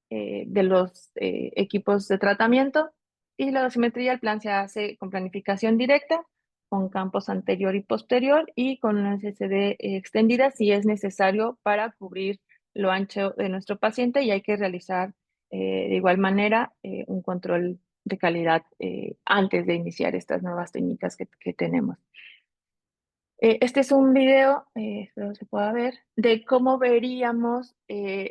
de los equipos de tratamiento, y la dosimetría, el plan se hace con planificación directa, con campos anterior y posterior y con una SSD extendida si es necesario para cubrir lo ancho de nuestro paciente, y hay que realizar de igual manera un control de calidad antes de iniciar estas nuevas técnicas que tenemos. Este es un video, espero se pueda ver, de cómo veríamos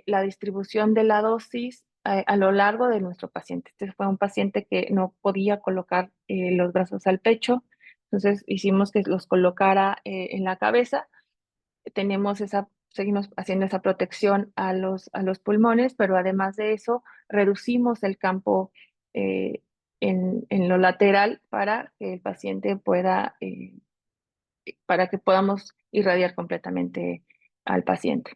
la distribución de la dosis a lo largo de nuestro paciente. Este fue un paciente que no podía colocar los brazos al pecho, entonces hicimos que los colocara en la cabeza. Seguimos haciendo esa protección a los pulmones, pero además de eso, reducimos el campo en lo lateral para que podamos irradiar completamente al paciente.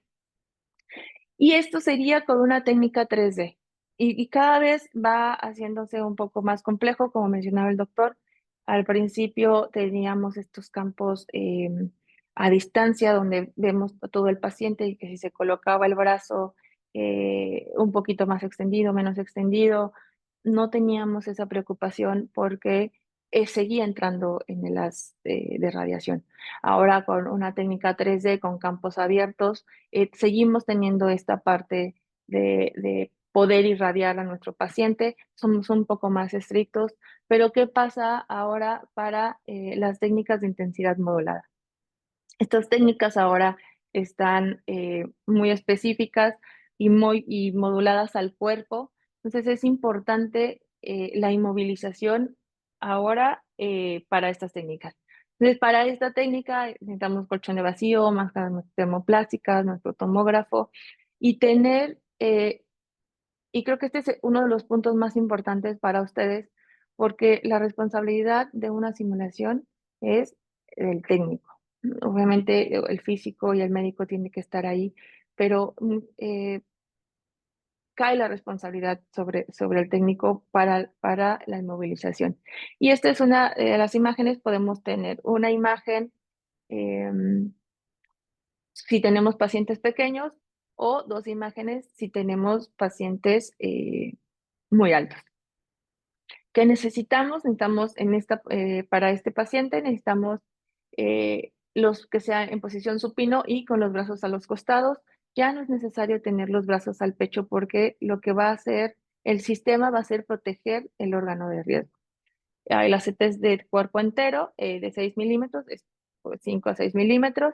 Y esto sería con una técnica 3D. Y cada vez va haciéndose un poco más complejo, como mencionaba el doctor. Al principio teníamos estos campos a distancia donde vemos a todo el paciente y que si se colocaba el brazo un poquito más extendido, menos extendido, no teníamos esa preocupación porque seguía entrando en el haz de radiación. Ahora con una técnica 3D con campos abiertos, seguimos teniendo esta parte de poder irradiar a nuestro paciente, somos un poco más estrictos, pero ¿qué pasa ahora para las técnicas de intensidad modulada? Estas técnicas ahora están muy específicas y moduladas al cuerpo, entonces es importante la inmovilización ahora para estas técnicas. Entonces, para esta técnica necesitamos colchón de vacío, máscaras termoplásticas, nuestro tomógrafo y y creo que este es uno de los puntos más importantes para ustedes, porque la responsabilidad de una simulación es el técnico. Obviamente el físico y el médico tienen que estar ahí, pero cae la responsabilidad sobre el técnico para la inmovilización. Y esta es una de las imágenes. Podemos tener una imagen si tenemos pacientes pequeños o dos imágenes si tenemos pacientes muy altos. ¿Qué necesitamos? Necesitamos para este paciente, necesitamos los que sean en posición supino y con los brazos a los costados. Ya no es necesario tener los brazos al pecho porque lo que va a hacer el sistema va a ser proteger el órgano de riesgo. Hay las CTs de cuerpo entero de 6 milímetros, 5 a 6 milímetros.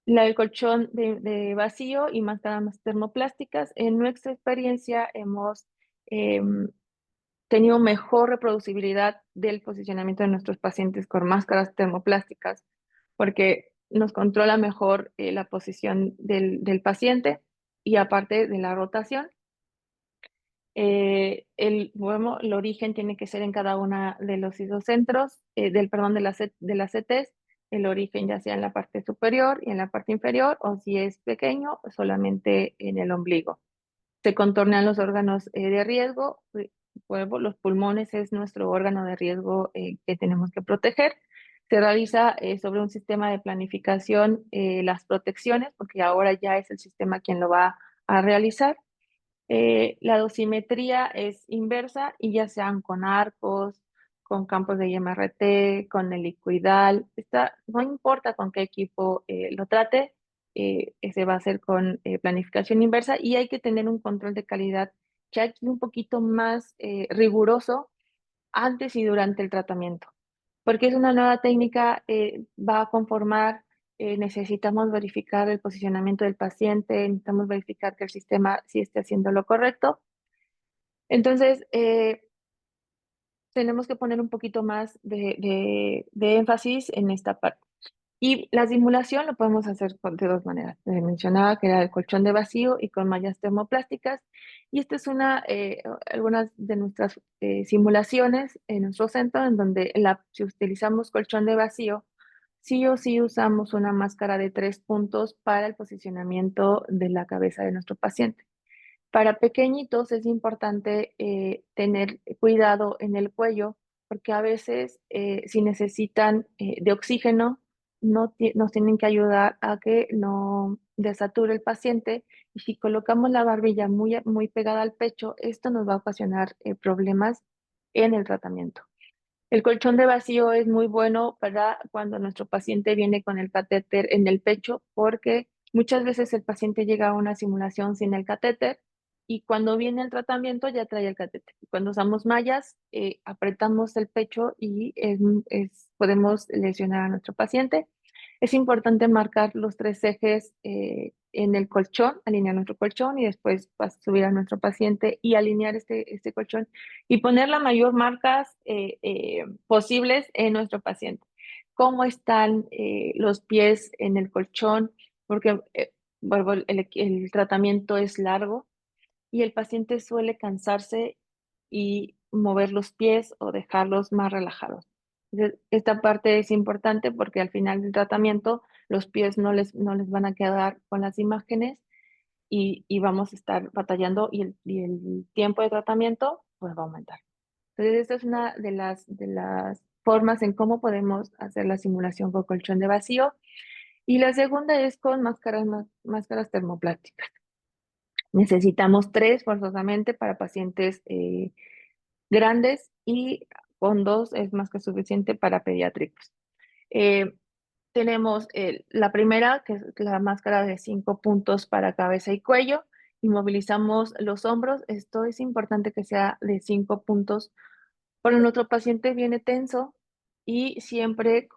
El colchón de vacío y máscaras termoplásticas. En nuestra experiencia hemos tenido mejor reproducibilidad del posicionamiento de nuestros pacientes con máscaras termoplásticas porque nos controla mejor la posición del paciente y aparte de la rotación. El origen tiene que ser en cada una de los isocentros, de las CTs, el origen ya sea en la parte superior y en la parte inferior, o si es pequeño, solamente en el ombligo. Se contornean los órganos de riesgo. Los pulmones es nuestro órgano de riesgo que tenemos que proteger. Se realiza sobre un sistema de planificación las protecciones, porque ahora ya es el sistema quien lo va a realizar. La dosimetría es inversa y ya sean con arcos, con campos de IMRT, con helicoidal, no importa con qué equipo lo trate, se va a hacer con planificación inversa y hay que tener un control de calidad ya aquí un poquito más riguroso antes y durante el tratamiento, porque es una nueva técnica, va a conformar, necesitamos verificar el posicionamiento del paciente, necesitamos verificar que el sistema sí esté haciendo lo correcto. Entonces, tenemos que poner un poquito más de énfasis en esta parte. Y la simulación lo podemos hacer de dos maneras. Mencionaba que era el colchón de vacío y con mallas termoplásticas. Y esta es algunas de nuestras simulaciones en nuestro centro, en donde si utilizamos colchón de vacío, sí o sí usamos una máscara de 3 puntos para el posicionamiento de la cabeza de nuestro paciente. Para pequeñitos es importante tener cuidado en el cuello porque a veces si necesitan de oxígeno nos tienen que ayudar a que no desature el paciente y si colocamos la barbilla muy pegada al pecho, esto nos va a ocasionar problemas en el tratamiento. El colchón de vacío es muy bueno para cuando nuestro paciente viene con el catéter en el pecho porque muchas veces el paciente llega a una simulación sin el catéter y cuando viene el tratamiento ya trae el catéter. Cuando usamos mallas, apretamos el pecho y podemos lesionar a nuestro paciente. Es importante marcar los 3 ejes en el colchón, alinear nuestro colchón y después subir a nuestro paciente y alinear este colchón y poner la mayor marcas posibles en nuestro paciente. ¿Cómo están los pies en el colchón? Porque el tratamiento es largo y el paciente suele cansarse y mover los pies o dejarlos más relajados. Entonces, esta parte es importante porque al final del tratamiento los pies no les van a quedar con las imágenes y vamos a estar batallando y el tiempo de tratamiento pues va a aumentar. Entonces, esta es una de las formas en cómo podemos hacer la simulación con colchón de vacío. Y la segunda es con máscaras termoplásticas. Necesitamos 3 forzosamente para pacientes grandes y con 2 es más que suficiente para pediátricos. Tenemos la primera, que es la máscara de 5 puntos para cabeza y cuello. Inmovilizamos los hombros. Esto es importante que sea de 5 puntos. Porque nuestro paciente viene tenso y siempre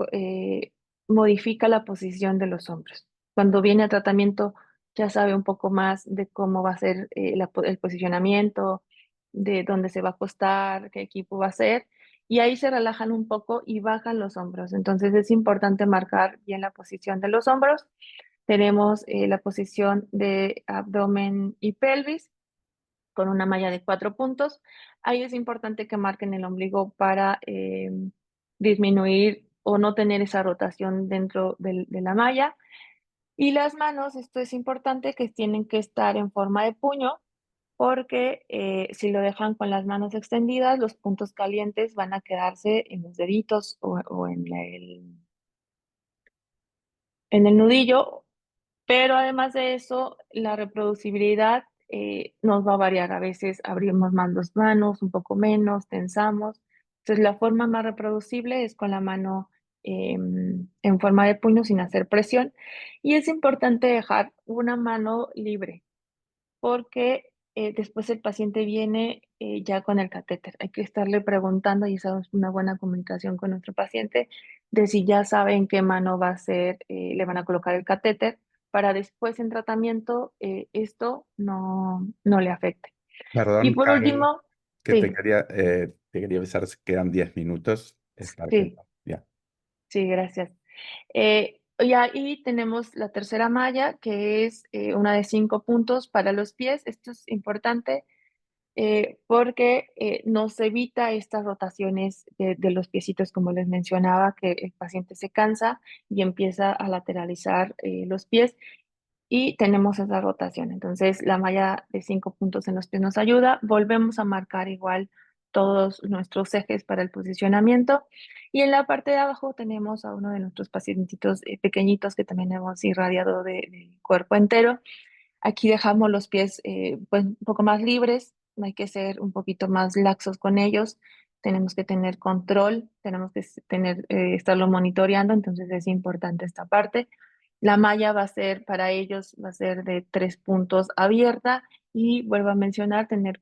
modifica la posición de los hombros. Cuando viene a tratamiento ya sabe un poco más de cómo va a ser el posicionamiento, de dónde se va a acostar, qué equipo va a ser, y ahí se relajan un poco y bajan los hombros. Entonces es importante marcar bien la posición de los hombros. Tenemos la posición de abdomen y pelvis con una malla de 4 puntos. Ahí es importante que marquen el ombligo para disminuir o no tener esa rotación dentro de la malla. Y las manos, esto es importante, que tienen que estar en forma de puño porque si lo dejan con las manos extendidas, los puntos calientes van a quedarse en los deditos o en el nudillo, pero además de eso, la reproducibilidad nos va a variar. A veces abrimos más las manos, un poco menos, tensamos. Entonces, la forma más reproducible es con la mano en forma de puño sin hacer presión. Y es importante dejar una mano libre porque después el paciente viene ya con el catéter. Hay que estarle preguntando, y esa es una buena comunicación con nuestro paciente, de si ya sabe en qué mano va a ser, le van a colocar el catéter, para después en tratamiento esto no le afecte. Y Perdón, por Carol, último, que sí, te quería avisar, se quedan 10 minutos. Es para que... sí, Ya. sí, gracias. Y ahí tenemos la tercera malla, que es una de 5 puntos para los pies. Esto es importante porque nos evita estas rotaciones de los piecitos, como les mencionaba, que el paciente se cansa y empieza a lateralizar los pies y tenemos esa rotación. Entonces, la malla de 5 puntos en los pies nos ayuda. Volvemos a marcar igual todos nuestros ejes para el posicionamiento. Y en la parte de abajo tenemos a uno de nuestros pacientitos pequeñitos que también hemos irradiado del cuerpo entero. Aquí dejamos los pies pues, un poco más libres, no hay que ser un poquito más laxos con ellos, tenemos que tener control, tenemos que estarlo monitoreando, entonces es importante esta parte. La malla va a ser para ellos, va a ser de 3 puntos abierta y vuelvo a mencionar, tener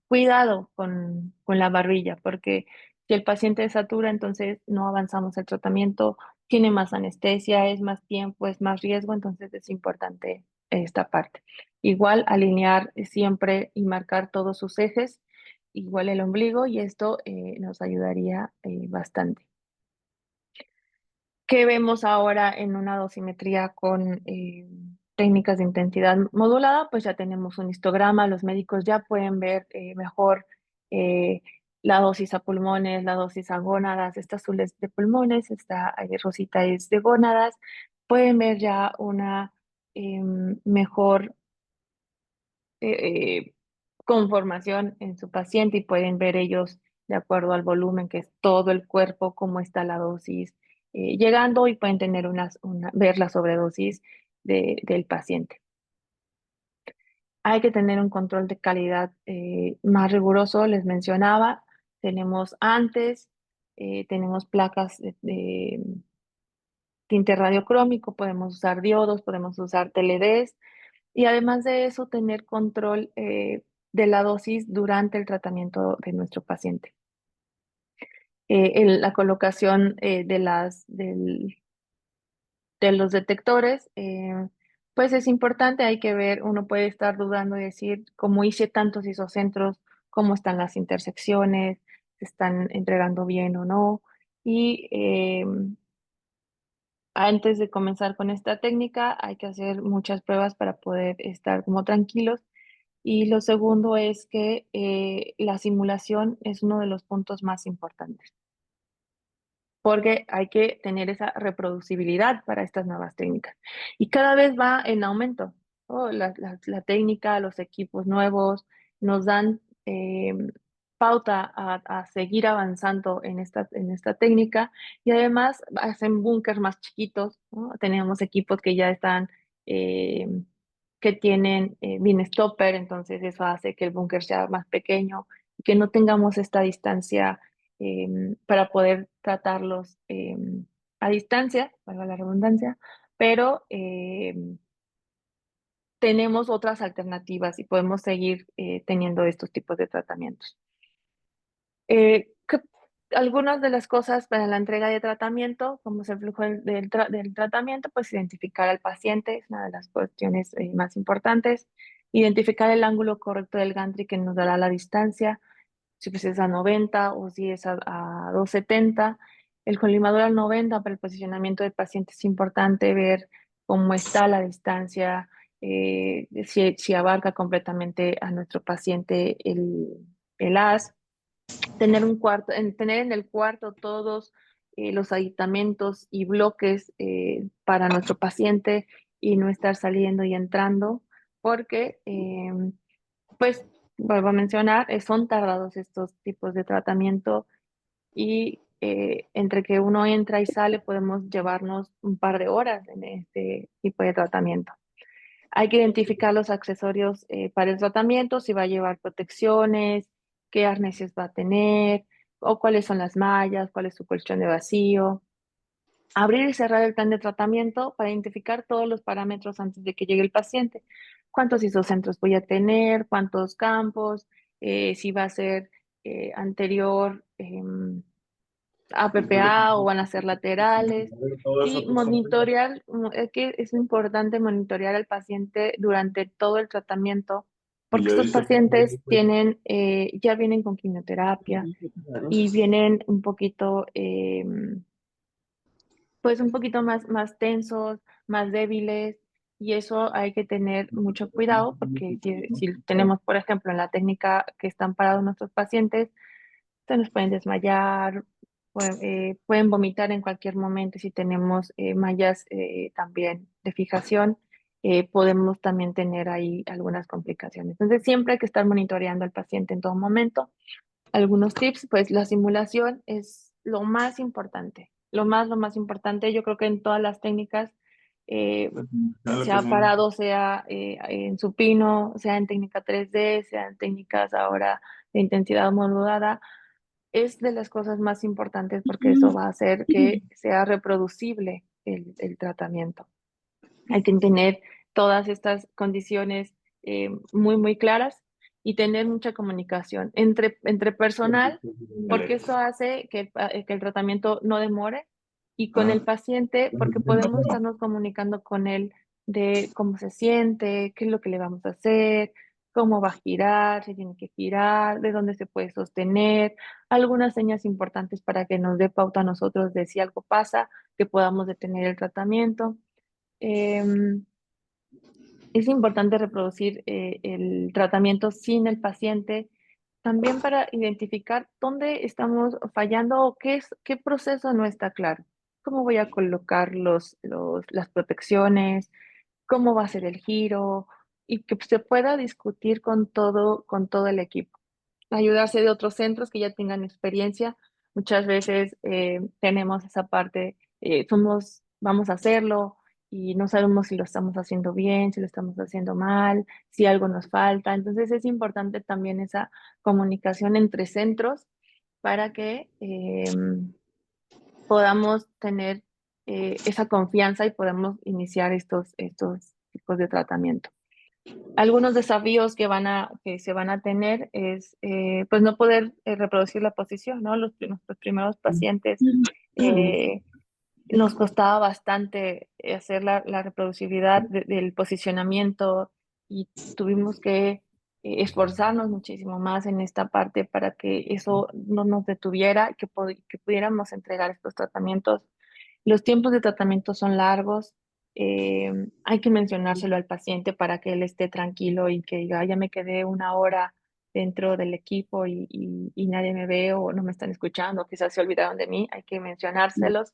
cuidado con la barbilla, porque si el paciente satura, entonces no avanzamos el tratamiento, tiene más anestesia, es más tiempo, es más riesgo, entonces es importante esta parte. Igual alinear siempre y marcar todos sus ejes, igual el ombligo, y esto nos ayudaría bastante. ¿Qué vemos ahora en una dosimetría con técnicas de intensidad modulada? Pues ya tenemos un histograma, los médicos ya pueden ver mejor eh, la dosis a pulmones, la dosis a gónadas, esta azul es de pulmones, esta rosita es de gónadas, pueden ver ya una mejor eh, conformación en su paciente y pueden ver ellos de acuerdo al volumen que es todo el cuerpo, cómo está la dosis llegando y pueden tener ver la sobredosis del paciente. Hay que tener un control de calidad más riguroso, les mencionaba, tenemos antes, tenemos placas de tinte radiocrómico, podemos usar diodos, podemos usar TLDs, y además de eso, tener control de la dosis durante el tratamiento de nuestro paciente. La colocación de los detectores, pues es importante, hay que ver, uno puede estar dudando y decir, cómo hice tantos isocentros, cómo están las intersecciones, se están entregando bien o no. Y antes de comenzar con esta técnica, hay que hacer muchas pruebas para poder estar como tranquilos. Y lo segundo es que la simulación es uno de los puntos más importantes, porque hay que tener esa reproducibilidad para estas nuevas técnicas. Y cada vez va en aumento. Oh, la técnica, los equipos nuevos nos dan pauta a seguir avanzando en esta técnica y además hacen búnkers más chiquitos, ¿no? Tenemos equipos que ya están, eh, que tienen bin stopper, entonces eso hace que el búnker sea más pequeño y que no tengamos esta distancia para poder tratarlos a distancia, valga la redundancia, pero tenemos otras alternativas y podemos seguir teniendo estos tipos de tratamientos. Algunas de las cosas para la entrega de tratamiento, como es el flujo del tratamiento, pues identificar al paciente es una de las cuestiones más importantes, identificar el ángulo correcto del gantry que nos dará la distancia, si pues es a 90 o si es a 270. El colimador al 90 para el posicionamiento del paciente es importante ver cómo está la distancia, si abarca completamente a nuestro paciente el haz. Tener en el cuarto todos los aditamentos y bloques para nuestro paciente y no estar saliendo y entrando, porque Pues vuelvo a mencionar, son tardados estos tipos de tratamiento y entre que uno entra y sale podemos llevarnos un par de horas en este tipo de tratamiento. Hay que identificar los accesorios para el tratamiento, si va a llevar protecciones, qué arneses va a tener, o cuáles son las mallas, cuál es su colchón de vacío. Abrir y cerrar el plan de tratamiento para identificar todos los parámetros antes de que llegue el paciente. ¿Cuántos isocentros voy a tener? ¿Cuántos campos? Si va a ser anterior APPA o van a ser laterales. Todo eso, Y pues, monitorear, es que es importante monitorear al paciente durante todo el tratamiento, y porque yo he estos visto pacientes tienen, ya vienen con quimioterapia y vienen un poquito, pues un poquito más tensos, más débiles, y eso hay que tener mucho cuidado porque si tenemos, por ejemplo, en la técnica que están parados nuestros pacientes, se nos pueden desmayar, pueden vomitar en cualquier momento. Si tenemos mallas también de fijación, podemos también tener ahí algunas complicaciones. Entonces, siempre hay que estar monitoreando al paciente en todo momento. Algunos tips, pues la simulación es lo más importante, lo más importante. Yo creo que en todas las técnicas, eh, dale, sea pues, parado, sea en supino, sea en técnica 3D, sea en técnicas ahora de intensidad modulada, es de las cosas más importantes porque eso va a hacer que sea reproducible el tratamiento. Hay que tener todas estas condiciones muy claras y tener mucha comunicación entre personal, porque eso hace que el tratamiento no demore, y con el Ajá. paciente, porque podemos estarnos comunicando con él de cómo se siente, qué es lo que le vamos a hacer, cómo va a girar, si tiene que girar, de dónde se puede sostener, algunas señas importantes para que nos dé pauta a nosotros de si algo pasa, que podamos detener el tratamiento. Em, es importante reproducir el tratamiento sin el paciente, también para identificar dónde estamos fallando o qué proceso no está claro. ¿Cómo voy a colocar las protecciones? ¿Cómo va a ser el giro? Y que se pueda discutir con todo el equipo. Ayudarse de otros centros que ya tengan experiencia. Muchas veces tenemos esa parte, vamos a hacerlo y no sabemos si lo estamos haciendo bien, si lo estamos haciendo mal, si algo nos falta. Entonces es importante también esa comunicación entre centros para que podamos tener esa confianza y podamos iniciar estos tipos de tratamiento. Algunos desafíos que se van a tener es, pues no poder reproducir la posición, ¿no? Nuestros primeros pacientes nos costaba bastante hacer la reproducibilidad del posicionamiento, y tuvimos que esforzarnos muchísimo más en esta parte para que eso no nos detuviera, que pudiéramos entregar estos tratamientos. Los tiempos de tratamiento son largos. Hay que mencionárselo al paciente para que él esté tranquilo y que diga: "Ay, ya me quedé una hora dentro del equipo y nadie me ve o no me están escuchando, quizás se olvidaron de mí". Hay que mencionárselos.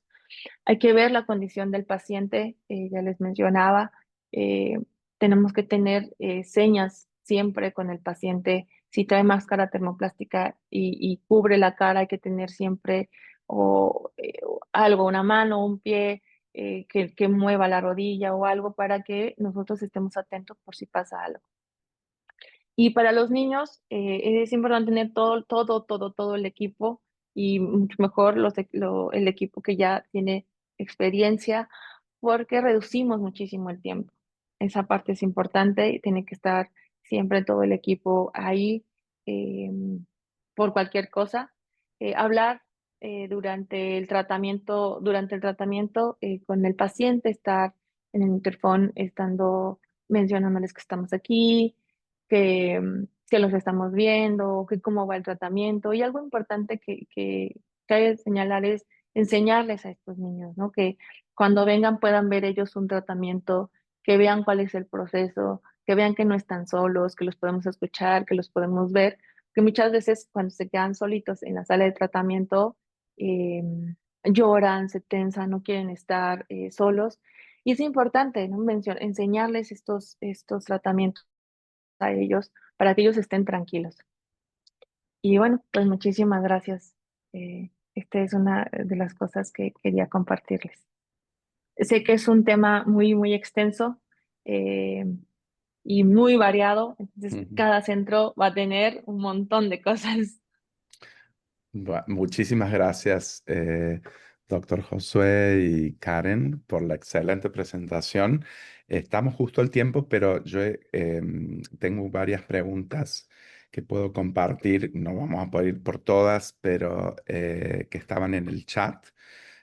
Hay que ver la condición del paciente, ya les mencionaba. eh, Tenemos que tener señas siempre con el paciente. Si trae máscara termoplástica y cubre la cara, hay que tener siempre algo, una mano, un pie, que mueva la rodilla o algo para que nosotros estemos atentos por si pasa algo. Y para los niños, es importante tener todo el equipo, y mucho mejor el equipo que ya tiene experiencia, porque reducimos muchísimo el tiempo. Esa parte es importante y tiene que estar siempre todo el equipo ahí, por cualquier cosa. Hablar durante el tratamiento con el paciente, estar en el interfón, estando mencionándoles que estamos aquí, que los estamos viendo, que cómo va el tratamiento. Y algo importante que hay que señalar es enseñarles a estos niños, ¿no? Que cuando vengan puedan ver ellos un tratamiento, que vean cuál es el proceso, que vean que no están solos, que los podemos escuchar, que los podemos ver, que muchas veces cuando se quedan solitos en la sala de tratamiento, lloran, se tensan, no quieren estar solos. Y es importante, ¿no? Enseñarles estos tratamientos a ellos para que ellos estén tranquilos. Y bueno, pues muchísimas gracias. Esta es una de las cosas que quería compartirles. Sé que es un tema muy, muy extenso eh, y muy variado, entonces Ujú. cada centro va a tener un montón de cosas. Muchísimas gracias, doctor Josué y Karen, por la excelente presentación. Estamos justo al tiempo, pero yo tengo varias preguntas que puedo compartir. No vamos a poder ir por todas, pero que estaban en el chat.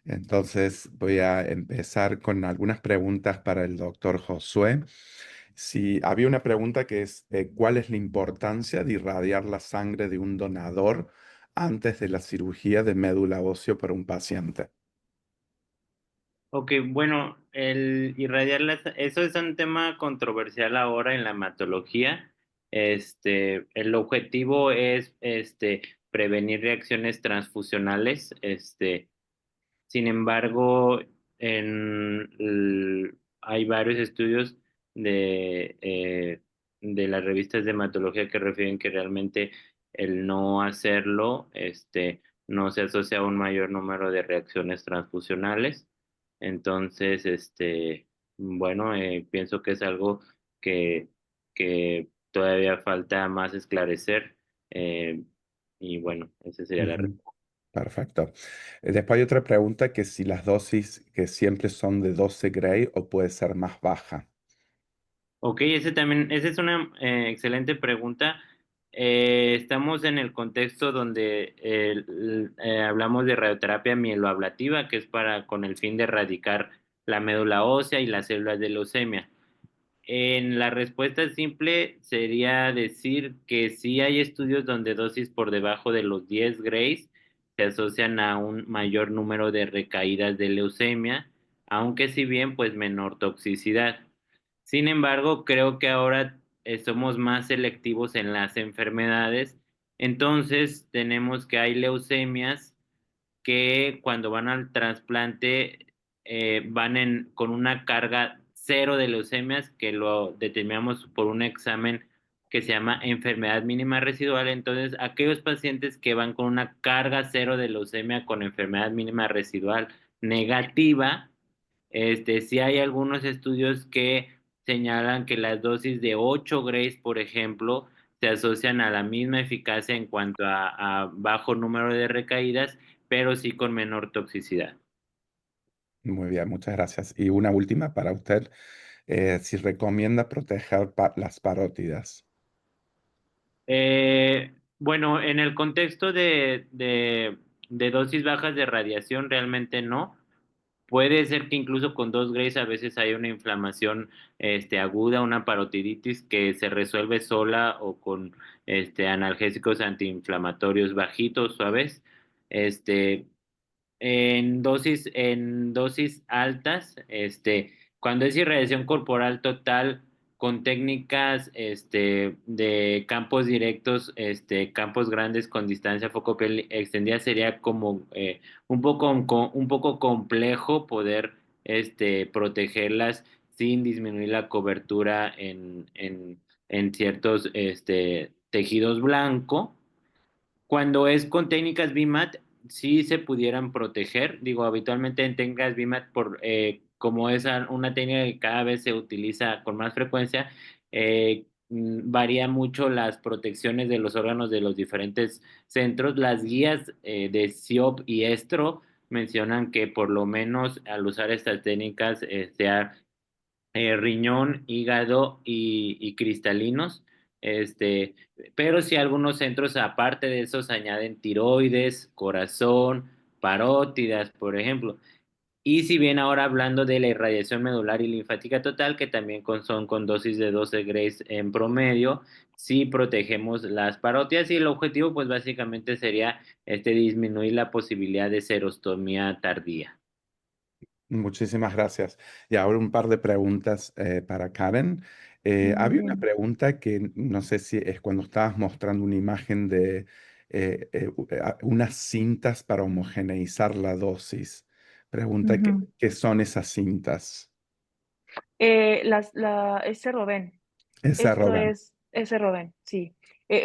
Entonces voy a empezar con algunas preguntas para el doctor Josué. Si había una pregunta que es, ¿cuál es la importancia de irradiar la sangre de un donador antes de la cirugía de médula ósea para un paciente? Ok, bueno, el irradiar eso es un tema controversial ahora en la hematología. El objetivo es prevenir reacciones transfusionales. Sin embargo, hay varios estudios de las revistas de hematología que refieren que realmente el no hacerlo, no se asocia a un mayor número de reacciones transfusionales. Entonces, bueno, pienso que es algo que, que todavía falta más esclarecer. eh, y bueno, esa sería la Ujú. respuesta. Perfecto. Después hay otra pregunta que si las dosis que siempre son de 12 Gray o puede ser más baja. Ok, esa es una excelente pregunta. Estamos en el contexto donde hablamos de radioterapia mieloablativa, que es con el fin de erradicar la médula ósea y las células de leucemia. En la respuesta simple sería decir que sí hay estudios donde dosis por debajo de los 10 grays se asocian a un mayor número de recaídas de leucemia, aunque si bien pues menor toxicidad. Sin embargo, creo que ahora somos más selectivos en las enfermedades, entonces tenemos que hay leucemias que cuando van al trasplante con una carga cero de leucemias, que lo determinamos por un examen que se llama enfermedad mínima residual. Entonces, aquellos pacientes que van con una carga cero de leucemia con enfermedad mínima residual negativa, sí hay algunos estudios que señalan que las dosis de 8 grays, por ejemplo, se asocian a la misma eficacia en cuanto a bajo número de recaídas, pero sí con menor toxicidad. Muy bien, muchas gracias. Y una última para usted, si recomienda proteger las parótidas. Bueno, en el contexto de dosis bajas de radiación, realmente no. Puede ser que incluso con 2 grays a veces hay una inflamación aguda, una parotiditis que se resuelve sola o con analgésicos antiinflamatorios bajitos, suaves. Este, en dosis altas, cuando es irradiación corporal total con técnicas de campos directos, campos grandes con distancia focal extendida, sería como un poco complejo poder protegerlas sin disminuir la cobertura en ciertos tejidos blancos. Cuando es con técnicas BIMAT, sí se pudieran proteger. Digo, habitualmente en técnicas BIMAT, como es una técnica que cada vez se utiliza con más frecuencia, varía mucho las protecciones de los órganos de los diferentes centros. Las guías de CIOP y ESTRO mencionan que por lo menos al usar estas técnicas, sea riñón, hígado y cristalinos. Este, pero si algunos centros, aparte de esos, añaden tiroides, corazón, parótidas, por ejemplo. Y si bien ahora hablando de la irradiación medular y linfática total, que también son con dosis de 12 grays en promedio, sí protegemos las parótidas y el objetivo pues básicamente sería disminuir la posibilidad de serostomía tardía. Muchísimas gracias. Y ahora un par de preguntas para Karen. Muy Había una bien. pregunta que no sé si es cuando estabas mostrando una imagen de unas cintas para homogeneizar la dosis. Pregunta, Ujú. ¿qué son esas cintas? Es Cerroven. Esa, Esto Robin. es ese Roden, sí.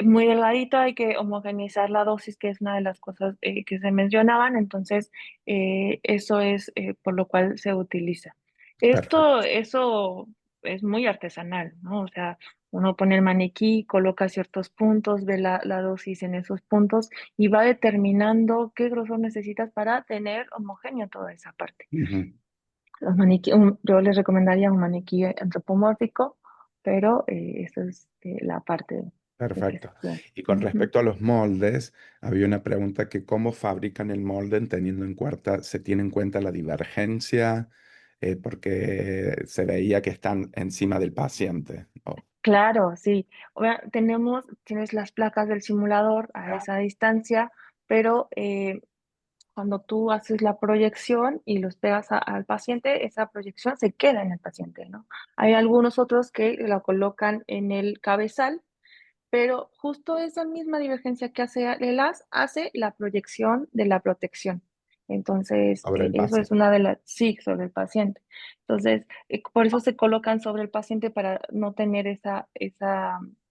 Muy delgadito, hay que homogeneizar la dosis, que es una de las cosas que se mencionaban, entonces eso es por lo cual se utiliza. Perfecto. Eso es muy artesanal, ¿no? O sea, uno pone el maniquí, coloca ciertos puntos, ve la dosis en esos puntos y va determinando qué grosor necesitas para tener homogéneo toda esa parte. Ujú. Los maniquí, yo les recomendaría un maniquí antropomórfico, pero esa es la parte de que se Perfecto. tiene. Y con Ujú. respecto a los moldes, había una pregunta que cómo fabrican el molde teniendo en cuenta, se tiene en cuenta la divergencia, porque se veía que están encima del paciente. Oh, Claro, sí. Tienes las placas del simulador a esa distancia, pero cuando tú haces la proyección y los pegas al paciente, esa proyección se queda en el paciente, ¿no? Hay algunos otros que la colocan en el cabezal, pero justo esa misma divergencia que hace el haz hace la proyección de la protección. Entonces, sobre el eso es paciente. una de las, sí, sobre el paciente. Entonces, por eso se colocan sobre el paciente para no tener esa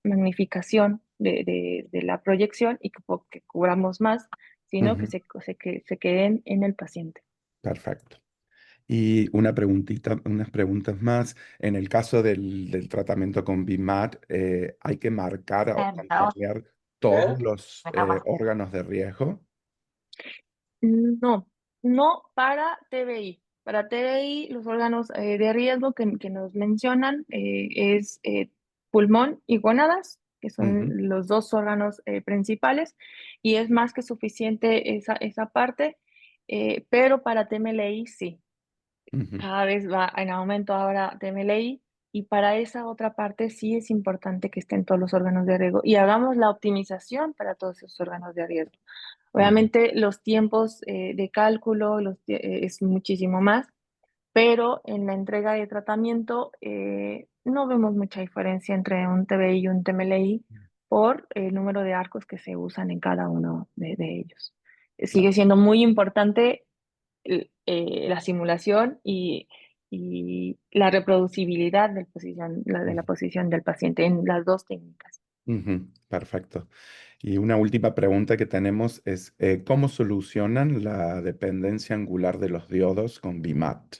magnificación de la proyección y que cubramos más, sino que Ujú. que se queden en el paciente. Perfecto. Y una preguntita, unas preguntas más. En el caso del tratamiento con BIMAT, ¿hay que marcar o controlar todos los órganos de riesgo? No, no para TBI. Para TBI, los órganos de riesgo que nos mencionan es pulmón y gónadas, que son Ujú, los dos órganos principales, y es más que suficiente esa parte, pero para TMLI sí, ujú, cada vez va en aumento ahora TMLI, y para esa otra parte sí es importante que estén todos los órganos de riesgo y hagamos la optimización para todos esos órganos de riesgo. ujú. Obviamente los tiempos de cálculo es muchísimo más, pero en la entrega de tratamiento no vemos mucha diferencia entre un TBI y un TMLI por el número de arcos que se usan en cada uno de ellos. Sigue Claro. siendo muy importante la simulación y la reproducibilidad de la Ujú, posición del paciente en las dos técnicas. ujú. Perfecto. Y una última pregunta que tenemos es, ¿cómo solucionan la dependencia angular de los diodos con BIMAT?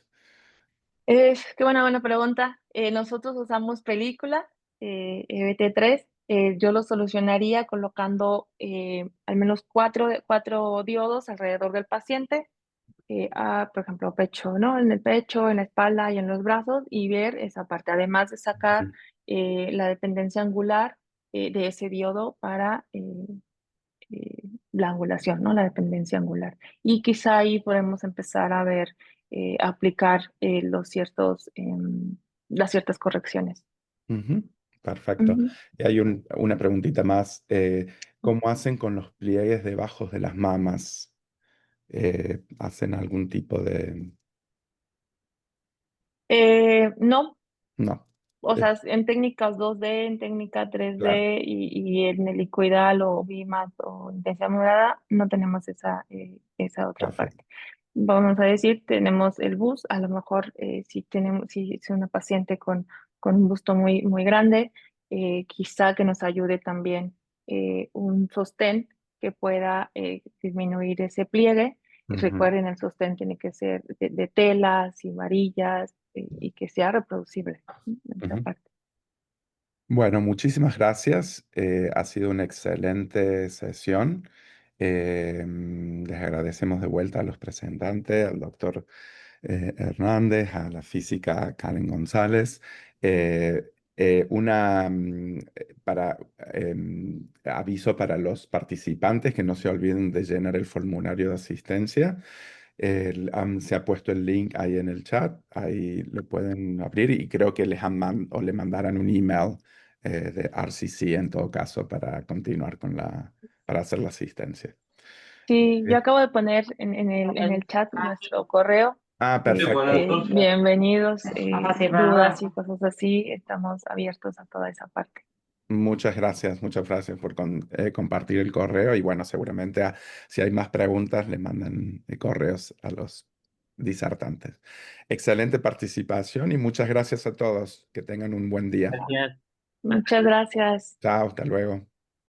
Qué buena pregunta. Nosotros usamos película, EBT3. Yo lo solucionaría colocando al menos cuatro diodos alrededor del paciente, por ejemplo, pecho, ¿no? En el pecho, en la espalda y en los brazos, y ver esa parte, además de sacar Ujú, la dependencia angular de ese diodo para la angulación, ¿no? La dependencia angular. Y quizá ahí podemos empezar a ver, aplicar las ciertas correcciones. ujú. Perfecto. Ujú. Y hay una preguntita más. ¿Cómo hacen con los pliegues debajo de las mamas? ¿Hacen algún tipo de... No, No, o eh, sea, en técnicas 2D, en técnica claro, 3D y en el helicoidal o BIMAT o intensidad moderada, no tenemos esa otra perfecto. parte. Vamos a decir, tenemos el bus, a lo mejor si es una paciente con un busto muy grande, quizá que nos ayude también un sostén que pueda disminuir ese pliegue. Ujú, Recuerden, el sostén tiene que ser de telas y varillas y que sea reproducible en esa ujú. parte. Bueno, muchísimas gracias. Ha sido una excelente sesión. Les agradecemos de vuelta a los presentantes, al doctor Hernández, a la física Karen González. Para aviso para los participantes que no se olviden de llenar el formulario de asistencia. Se ha puesto el link ahí en el chat, ahí lo pueden abrir y creo que o le mandarán un email de RCC en todo caso para continuar para hacer la asistencia. Sí, yo Eh, acabo de poner en el chat nuestro correo. Perfecto. Bienvenidos, dudas y cosas así, estamos abiertos a toda esa parte. Muchas gracias por compartir el correo y bueno, seguramente si hay más preguntas le mandan correos a los disertantes. Excelente participación y muchas gracias a todos. Que tengan un buen día. Gracias. Muchas gracias. Chao, hasta luego.